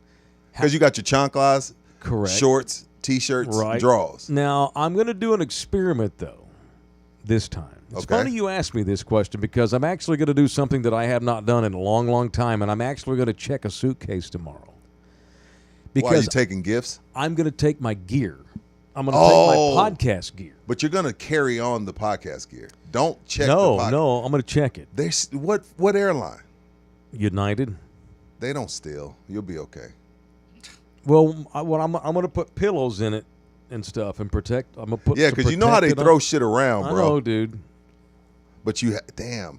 Because you got your chanclas, Correct. shorts, T-shirts, Right. drawers. Now, I'm going to do an experiment, though, this time. It's Okay. funny you asked me this question because I'm actually going to do something that I have not done in a long, long time, and I'm actually going to check a suitcase tomorrow. Why, are you taking gifts? I'm going to take my gear. I'm going to take my podcast gear. But you're going to carry on the podcast gear. Don't check No, the podcast. no, I'm going to check it. What airline? United. They don't steal. You'll be okay. Well, I'm going to put pillows in it and stuff and protect. I'm going to put Yeah, because you know how they throw shit around, I bro. know, dude. But damn.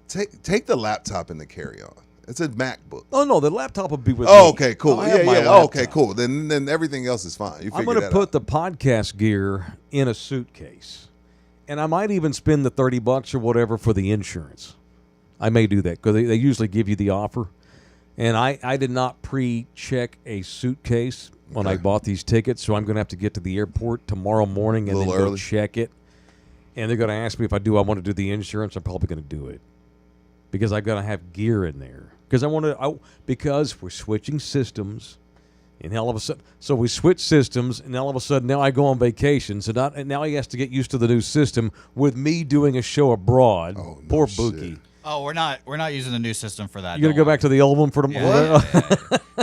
Take the laptop in the carry-on. It's a MacBook. Oh, no, the laptop will be with Oh, me. okay, cool. I'll have my Yeah. Okay, laptop. cool. Then everything else is fine. You I'm figure going to that put out. the podcast gear in a suitcase. And I might even spend the $30 or whatever for the insurance. I may do that because they usually give you the offer. And I did not pre-check a suitcase when I bought these tickets, so I'm going to have to get to the airport tomorrow morning and then go check it. And they're going to ask me if I want to do the insurance. I'm probably going to do it because I've got to have gear in there. Because we're switching systems, and all of a sudden, so we switch systems, and all of a sudden now I go on vacation. So now he has to get used to the new system with me doing a show abroad. Oh, no Poor shit. Buki. Oh, we're not using the new system for that. You gonna go back to the old one for the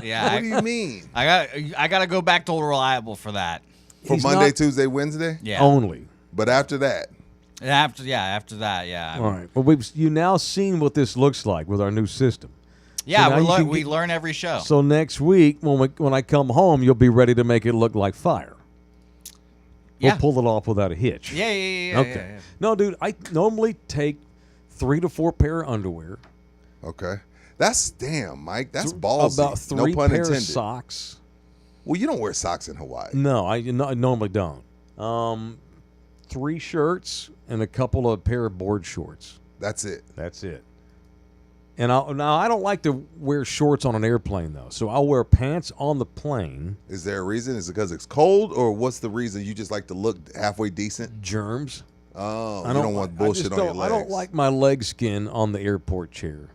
Yeah. What do you mean? I got to go back to reliable for that. For He's Monday, not- Tuesday, Wednesday? Yeah. only? But after that, And after that, yeah. All right. Well, you now seen what this looks like with our new system. Yeah, So now we learn every show. So next week, when I come home, you'll be ready to make it look like fire. We'll Yeah. pull it off without a hitch. Yeah. Okay. Yeah. No, dude, I normally take 3 to 4 pair of underwear. okay. That's Mike. That's ballsy. About 3 no pun pair of intended. socks. Well, you don't wear socks in Hawaii. No, I normally don't. 3 shirts and a couple of pair of board shorts. That's it. That's it. And I don't like to wear shorts on an airplane, though. So I'll wear pants on the plane. Is there a reason? Is it because it's cold, or what's the reason? You just like to look halfway decent? Germs. Oh, you don't want bullshit on your legs. I don't like my leg skin on the airport chair.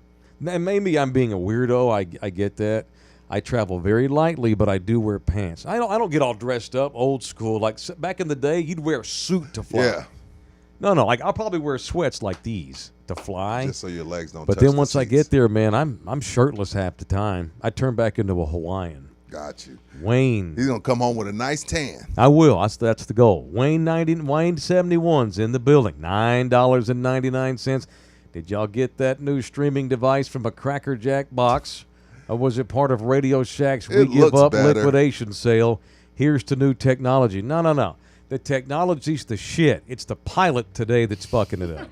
And maybe I'm being a weirdo. I get that. I travel very lightly, but I do wear pants. I don't get all dressed up, old school. Like back in the day, you'd wear a suit to fly. Yeah. No, like I'll probably wear sweats like these to fly. Just so your legs don't But touch then the once I seats. get there, man, I'm shirtless half the time. I turn back into a Hawaiian. Got you. Wayne. He's going to come home with a nice tan. I will. That's the goal. Wayne 71's in the building. $9.99. Did y'all get that new streaming device from a Cracker Jack box? Or was it part of Radio Shack's We It Give looks Up better. liquidation sale? Here's to new technology. No. The technology's the shit. It's the pilot today that's fucking it up.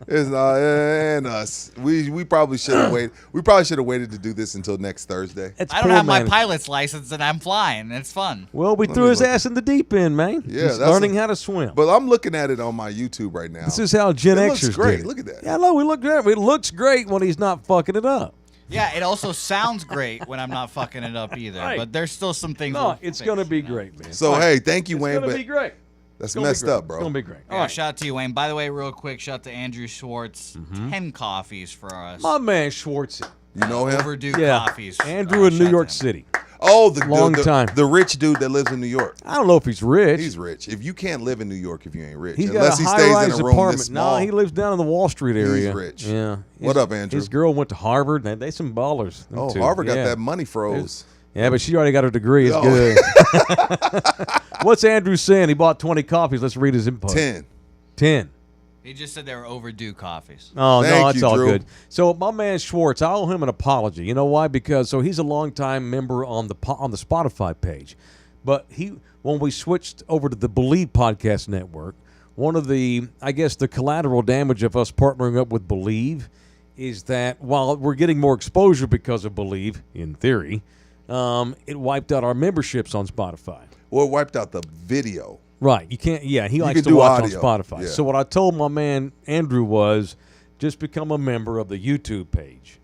It's not, and us. We probably should have waited. We probably should have waited to do this until next Thursday. That's I don't poor have my management. pilot's license and I'm flying. It's fun. Well, we Let threw me his look. ass in the deep end, man. Yeah, He's that's learning how to swim. But I'm looking at it on my YouTube right now. This is how Gen It looks Xers great. did it. Look at that. Yeah, no, we look great. It looks great when he's not fucking it up. Yeah, it also sounds great when I'm not fucking it up either. Right. But there's still some things. No, we'll it's fix, going to be you know? great, man. So hey, thank you, It's Wayne. going to But be great. that's It's gonna be messed great. up, bro. It's going to be great. Yeah, All right. shout out to you, Wayne. By the way, real quick, shout out to Andrew Schwartz. 10 coffees for us. My man Schwartzy. You know him? Overdue Yeah. coffees. Andrew in Shout New out York to him. City. Oh, the Long time. The rich dude that lives in New York. I don't know if he's rich. He's rich. If you can't live in New York if you ain't rich, He's unless got a he stays high-rise in a room apartment. this small. No, he lives down in the Wall Street area. rich. Yeah. What up, Andrew? His girl went to Harvard. They some ballers. them Oh, two. Harvard got Yeah. that money froze. Yeah, but she already got her degree. It's Oh. good. What's Andrew saying? He bought 20 coffees. Let's read his input. 10. 10. He just said they were overdue coffees. Oh, no, Thank it's you, all Drew. good. So my man Schwartz, I owe him an apology. You know why? Because he's a longtime member on the Spotify page. But when we switched over to the Believe Podcast Network, one of the, I guess, the collateral damage of us partnering up with Believe is that while we're getting more exposure because of Believe, in theory, it wiped out our memberships on Spotify. Well, it wiped out the video. Right. You can't, yeah, he likes can to do watch audio. on Spotify. Yeah. So what I told my man Andrew was just become a member of the YouTube page.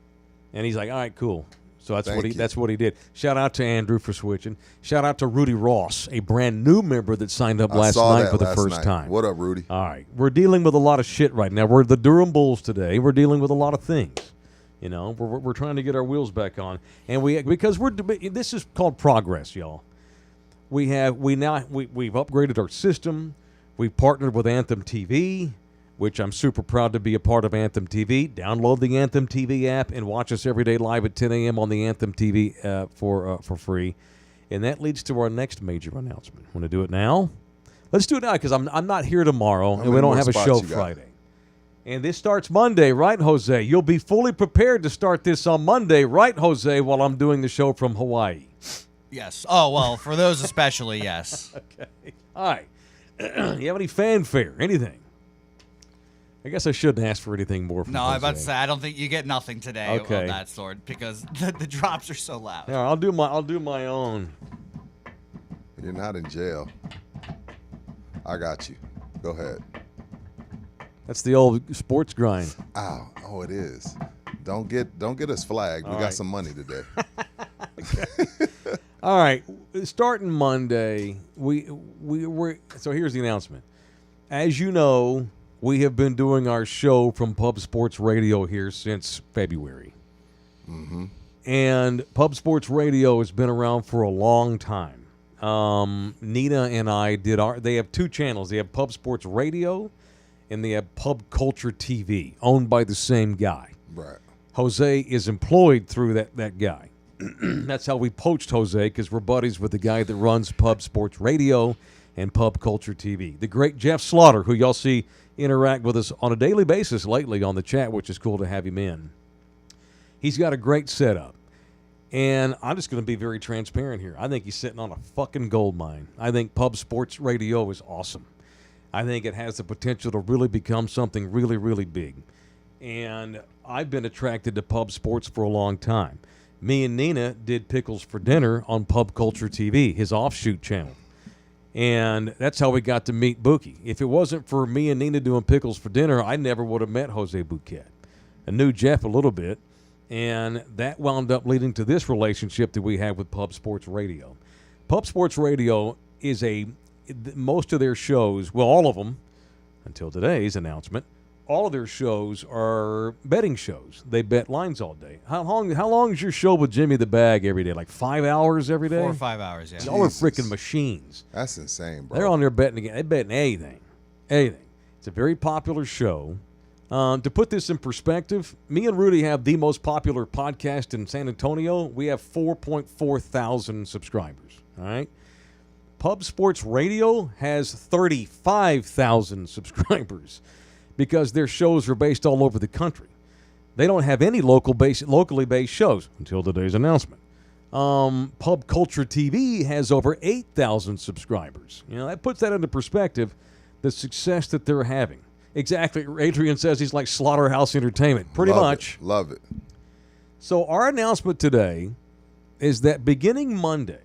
And he's like, all right, cool. So that's what he did. Shout out to Andrew for switching. Shout out to Rudy Ross, a brand new member that signed up last night for the first time. What up, Rudy? All right. We're dealing with a lot of shit right now. We're the Durham Bulls today. We're dealing with a lot of things. You know, we're trying to get our wheels back on. And this is called progress, y'all. We've upgraded our system. We've partnered with Anthem TV, which I'm super proud to be a part of Anthem TV. Download the Anthem TV app and watch us every day live at 10 a.m. on the Anthem TV for free. And that leads to our next major announcement. Want to do it now? Let's do it now because I'm not here tomorrow and we don't have a show Friday. And this starts Monday, right, Jose? You'll be fully prepared to start this on Monday, right, Jose, while I'm doing the show from Hawaii. Yes. Oh, well, for those especially, yes. Okay. All right. You have any fanfare? Anything? I guess I shouldn't ask for anything more from No, Jose. I'm about to say I don't think you get nothing today of Okay. that sort because the drops are so loud. Yeah, I'll do my own. You're not in jail. I got you. Go ahead. That's the old sports grind. Ow. Oh, it is. Don't get us flagged. We All got right. some money today. All right, starting Monday, so here's the announcement. As you know, we have been doing our show from Pub Sports Radio here since February. Mm-hmm. And Pub Sports Radio has been around for a long time. Nina and I they have two channels. They have Pub Sports Radio and they have Pub Culture TV, owned by the same guy. Right. Jose is employed through that guy. That's how we poached Jose, because we're buddies with the guy that runs Pub Sports Radio and Pub Culture TV. The great Jeff Slaughter, who y'all see interact with us on a daily basis lately on the chat, which is cool to have him in. He's got a great setup. And I'm just going to be very transparent here. I think he's sitting on a fucking gold mine. I think Pub Sports Radio is awesome. I think it has the potential to really become something really, really big. And I've been attracted to Pub Sports for a long time. Me and Nina did Pickles for Dinner on Pub Culture TV, his offshoot channel. And that's how we got to meet Bookie. If it wasn't for me and Nina doing Pickles for Dinner, I never would have met Jose Bouquet. I knew Jeff a little bit, and that wound up leading to this relationship that we have with Pub Sports Radio. Pub Sports Radio is most of their shows, well, all of them, until today's announcement, all of their shows are betting shows. They bet lines all day. How long is your show with Jimmy the Bag every day? Like 5 hours every day? 4 or 5 hours, yeah. Y'all are Jesus. freaking machines. That's insane, bro. They're on there betting again. They betting anything. It's a very popular show. To put this in perspective, me and Rudy have the most popular podcast in San Antonio. We have 4.4 thousand subscribers. All right. Pub Sports Radio has 35,000 subscribers because their shows are based all over the country. They don't have any locally based shows until today's announcement. Pub Culture TV has over 8,000 subscribers. You know, that puts that into perspective, the success that they're having. Exactly. Adrian says he's like Slaughterhouse Entertainment. Pretty much. Love it. So our announcement today is that beginning Monday,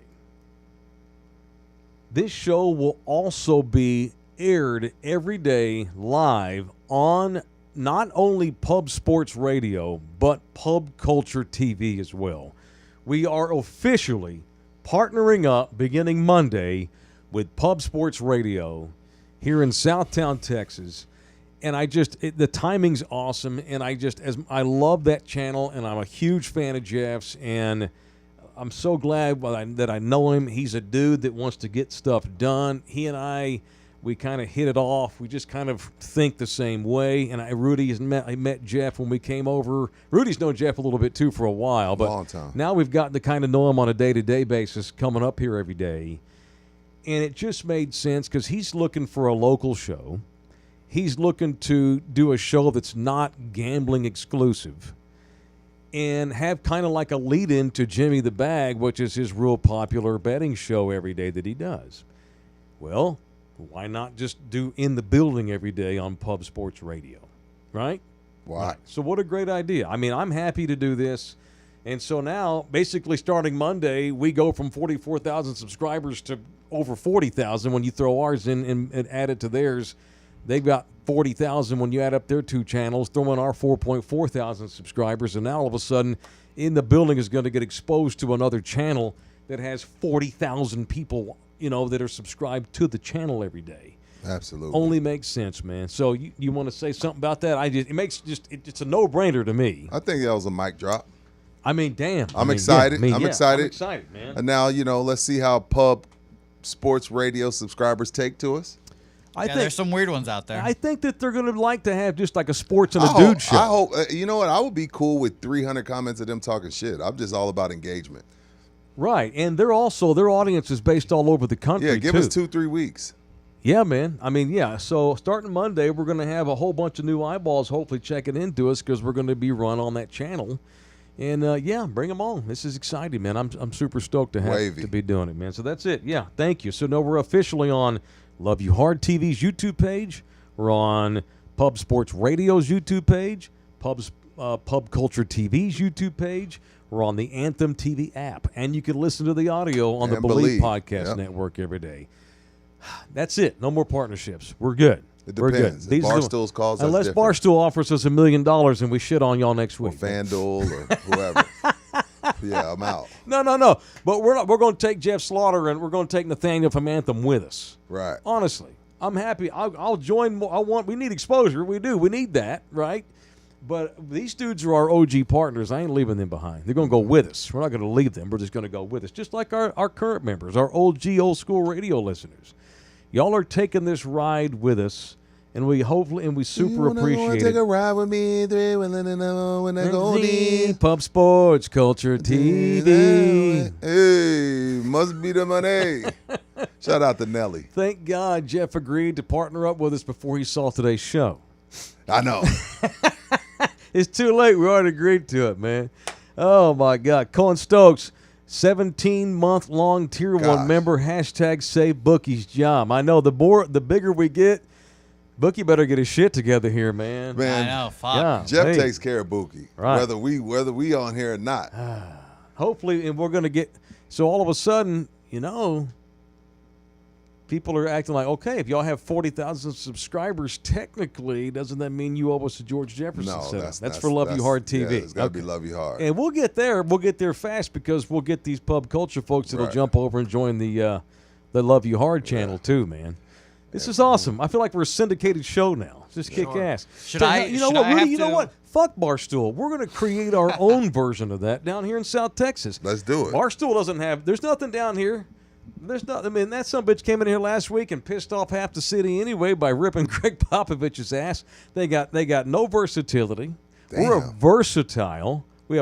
this show will also be aired every day live on not only Pub Sports Radio, but Pub Culture TV as well. We are officially partnering up beginning Monday with Pub Sports Radio here in Southtown, Texas. And the timing's awesome, and I love that channel, and I'm a huge fan of Jeff's, and I'm so glad that I know him. He's a dude that wants to get stuff done. He and we kind of hit it off. We just kind of think the same way. And I met Jeff when we came over. Rudy's known Jeff a little bit too for a while, but Long time. now we've gotten to kind of know him on a day-to-day basis, coming up here every day. And it just made sense because he's looking for a local show. He's looking to do a show that's not gambling exclusive. and have kind of like a lead-in to Jimmy the Bag, which is his real popular betting show every day that he does. Well, why not just do In the Building every day on Pub Sports Radio, right? Why? Right. So what a great idea. I mean, I'm happy to do this. And so now, basically starting Monday, we go from 44,000 subscribers to over 40,000 when you throw ours in and add it to theirs. They've got 40,000 when you add up their two channels, throw in our 4.4 thousand subscribers, and now all of a sudden, In the Building is going to get exposed to another channel that has 40,000 people, that are subscribed to the channel every day. Absolutely. Only makes sense, man. So you want to say something about that? It's a no-brainer to me. I think that was a mic drop. I mean, damn. I'm excited. I'm excited. I'm excited, man. And now, let's see how Pub Sports Radio subscribers take to us. I think there's some weird ones out there. I think that they're going to like to have just like a sports and a I dude hope, show. I hope. You know what? I would be cool with 300 comments of them talking shit. I'm just all about engagement. Right, and their audience is based all over the country. Yeah, give too. us 2-3 weeks. Yeah, man. I mean, yeah. So starting Monday, we're going to have a whole bunch of new eyeballs hopefully checking into us because we're going to be run on that channel. And bring them on. This is exciting, man. I'm super stoked to have to be doing it, man. So that's it. Yeah, thank you. So now we're officially on Love You Hard TV's YouTube page. We're on Pub Sports Radio's YouTube page. Pub Culture TV's YouTube page. We're on the Anthem TV app, and you can listen to the audio on the Believe Podcast Network every day. That's it. No more partnerships. We're good. It depends. If Barstool's calls us unless different. Barstool offers us $1 million and we shit on y'all next Or week. FanDuel or whoever. Yeah, I'm out. No. But we're not. We're going to take Jeff Slaughter and we're going to take Nathaniel from Anthem with us. Right. Honestly, I'm happy. I'll join more. We need exposure. We do. We need that, right? But these dudes are our OG partners. I ain't leaving them behind. They're going to go with us. We're not going to leave them. We're just going to go with us, just like our current members, our OG old school radio listeners. Y'all are taking this ride with us, and we super appreciate it. Take a ride with me, when I go deep. Pub Sports Culture TV. Hey, must be the money. Shout out to Nelly. Thank God Jeff agreed to partner up with us before he saw today's show. I know. It's too late. We already agreed to it, man. Oh, my God. Colin Stokes, 17-month-long Tier 1 member, #save Bookie's job. I know the bigger we get, Bookie better get his shit together here, man. I know. Fuck. Yeah, Jeff takes care of Bookie, right. whether we on here or not. Hopefully, and we're going to get – so all of a sudden, people are acting like, okay, if y'all have 40,000 subscribers, technically, doesn't that mean you owe us a George Jefferson No, setup? That's for Love You Hard TV. Yeah, it's got to be Love You Hard. And we'll get there. We'll get there fast because we'll get these pub culture folks that'll jump over and join the Love You Hard channel too, man. This is awesome. I feel like we're a syndicated show now. Just kick ass. Should I? You know should what, I Rudy? have You know to- what? Fuck Barstool. We're going to create our own version of that down here in South Texas. Let's do it. Barstool doesn't have. There's nothing down here. There's not. I mean, that son of a bitch came in here last week and pissed off half the city anyway by ripping Greg Popovich's ass. They got no versatility. We're a versatile. We're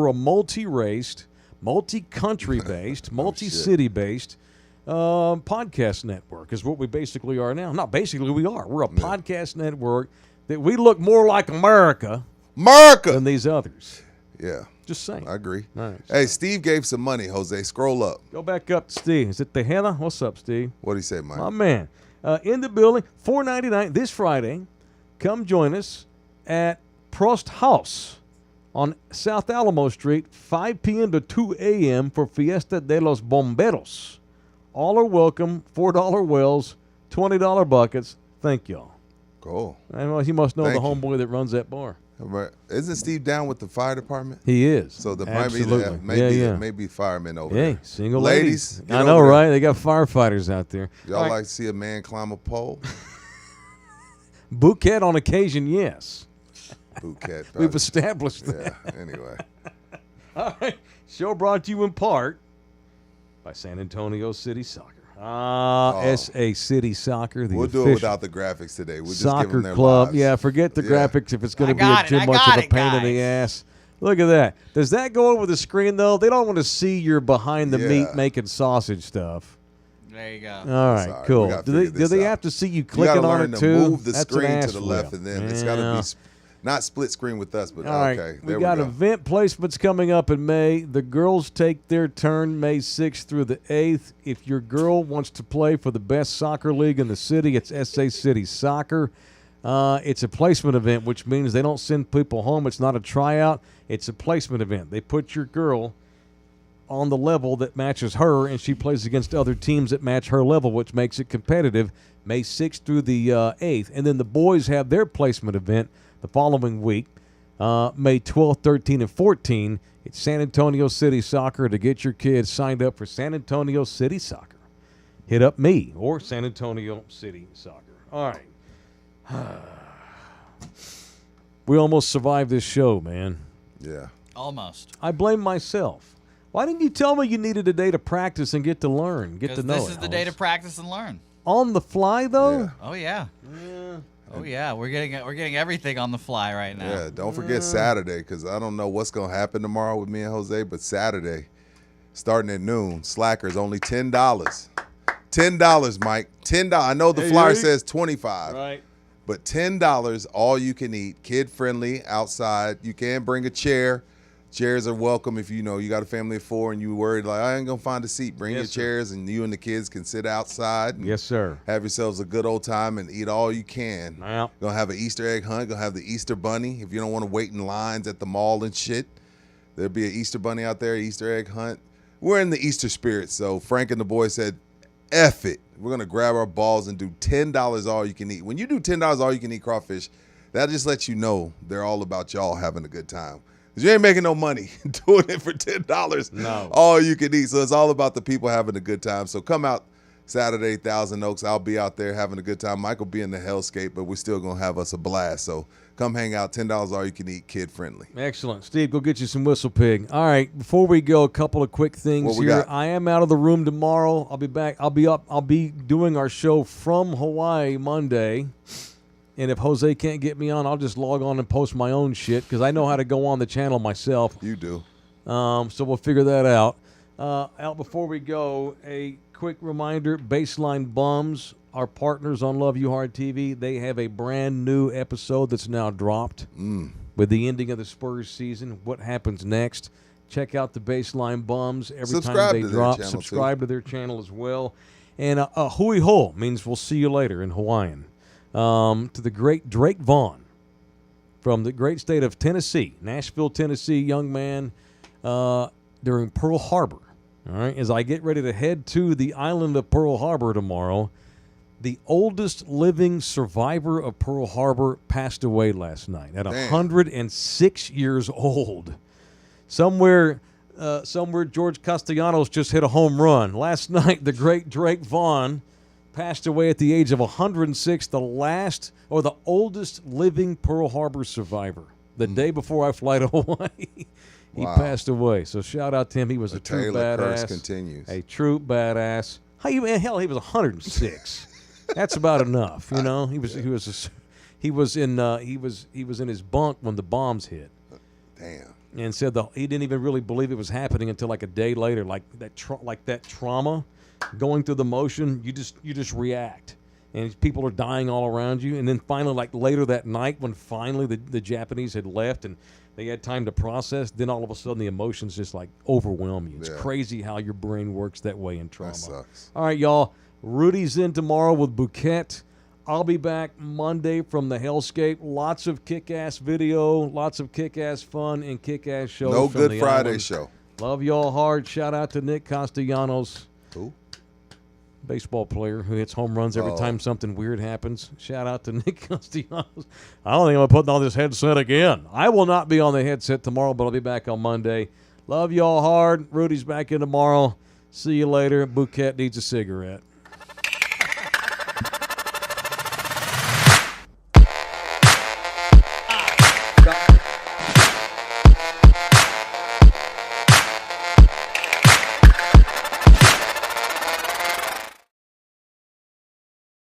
a multi-raced, multi-country based, multi-city based podcast network is what we basically are now. Not basically, we are. We're a podcast network that we look more like America than these others. Yeah. Just saying. I agree. All right. Hey, Steve gave some money, Jose. Scroll up. Go back up to Steve. Is it Tejeda? What's up, Steve? What'd he say, Mike? My man. In the building, $4.99 this Friday. Come join us at Prost House on South Alamo Street, 5 p.m. to 2 a.m. for Fiesta de los Bomberos. All are welcome. $4 wells, $20 buckets. Thank y'all. Cool. And he must know Thank the you. homeboy that runs that bar. Isn't Steve down with the fire department? He is. So there Absolutely. maybe firemen over there. Hey, single ladies. ladies. I know, right? They got firefighters out there. Y'all like to see a man climb a pole? Bouquet on occasion, yes. Bouquet. We've established that. Yeah, anyway. All right. Show brought to you in part by San Antonio City Soccer. SA City Soccer. The We'll do it without the graphics today. We'll just give soccer them their club. lives. Yeah, forget the graphics if it's going to be got too it. I much got of a it, pain in the guys. ass. Look at that. Does that go over the screen, though? They don't want to see your behind the meat making sausage stuff. There you go. All right, Sorry, we cool. gotta Do figure they this have out. to see you You clicking gotta on learn it to too? move the That's an screen ass to the left, flip. and then it's got to be. Not split screen with us, but All right, okay. we There got we go. event placements coming up in May. The girls take their turn May 6th through the 8th. If your girl wants to play for the best soccer league in the city, it's SA City Soccer. It's a placement event, which means they don't send people home. It's not a tryout. It's a placement event. They put your girl on the level that matches her, and she plays against other teams that match her level, which makes it competitive. May 6th through the 8th. And then the boys have their placement event the following week, May 12th, 13, and 14. It's San Antonio City Soccer. To get your kids signed up for San Antonio City Soccer, hit up me or San Antonio City Soccer. All right. We almost survived this show, man. Yeah. Almost. I blame myself. Why didn't you tell me you needed a day to practice and get to learn, get to Because know this it, is the day to Alex? practice and learn. On the fly, though? Yeah. Oh yeah. Oh yeah. We're getting everything on the fly right now. Yeah, don't forget Saturday, because I don't know what's going to happen tomorrow with me and Jose, but Saturday, starting at noon, Slackers, only $10. $10, Mike. $10. I know the flyer says $25. Right. But $10, all you can eat, kid-friendly, outside. You can bring a chair. Chairs are welcome if you got a family of 4 and you worried like I ain't gonna find a seat. Bring your Yes, sir. chairs and you and the kids can sit outside and Yes, sir. have yourselves a good old time and eat all you can. Now, Gonna have an Easter egg hunt. Gonna have the Easter bunny. If you don't want to wait in lines at the mall and shit, there'll be an Easter bunny out there. Easter egg hunt. We're in the Easter spirit, so Frank and the boys said, "F it. We're gonna grab our balls and do $10 all you can eat." When you do $10 all you can eat crawfish, that just lets you know they're all about y'all having a good time. 'Cause you ain't making no money doing it for $10. No. All you can eat. So it's all about the people having a good time. So come out Saturday, Thousand Oaks. I'll be out there having a good time. Mike will be in the hellscape, but we're still going to have us a blast. So come hang out. $10 all you can eat, kid friendly. excellent. Steve, go get you some Whistle Pig. All right, before we go, a couple of quick things What we here. got? I am out of the room tomorrow. I'll be back. I'll be doing our show from Hawaii Monday. And if Jose can't get me on, I'll just log on and post my own shit because I know how to go on the channel myself. You do. So we'll figure that out. Out before we go, a quick reminder, Baseline Bums, our partners on Love You Hard TV, they have a brand new episode that's now dropped with the ending of the Spurs season. What happens next? Check out the Baseline Bums every Subscribe time they to their drop. channel, Subscribe to their channel as well. And hui ho means we'll see you later in Hawaiian. To the great Drake Vaughn from the great state of Tennessee, Nashville, Tennessee, young man during Pearl Harbor. All right, as I get ready to head to the island of Pearl Harbor tomorrow, the oldest living survivor of Pearl Harbor passed away last night at 106 years old. Somewhere George Castellanos just hit a home run. Last night, the great Drake Vaughn passed away at the age of 106, the oldest living Pearl Harbor survivor. The day before I fly to Hawaii, he passed away. So shout out to him. He was a true Taylor curse badass. continues. A true badass. Hell, he was 106. That's about enough, you know. He was in his bunk when the bombs hit. Damn. And said he didn't even really believe it was happening until like a day later, like that trauma. Going through the motion, you just react, and people are dying all around you. And then finally, like later that night, when finally the Japanese had left and they had time to process, then all of a sudden the emotions just like overwhelm you. It's crazy how your brain works that way in trauma. That sucks. All right, y'all. Rudy's in tomorrow with Bouquet. I'll be back Monday from the Hellscape. Lots of kick-ass video, lots of kick-ass fun, and kick-ass shows. No from Good the Friday island. show. Love y'all hard. Shout out to Nick Castellanos. Who? Baseball player who hits home runs every time something weird happens. Shout out to Nick Castellanos. I don't think I'm putting on this headset again. I will not be on the headset tomorrow, but I'll be back on Monday. Love y'all hard. Rudy's back in tomorrow. See you later. Bouquet needs a cigarette.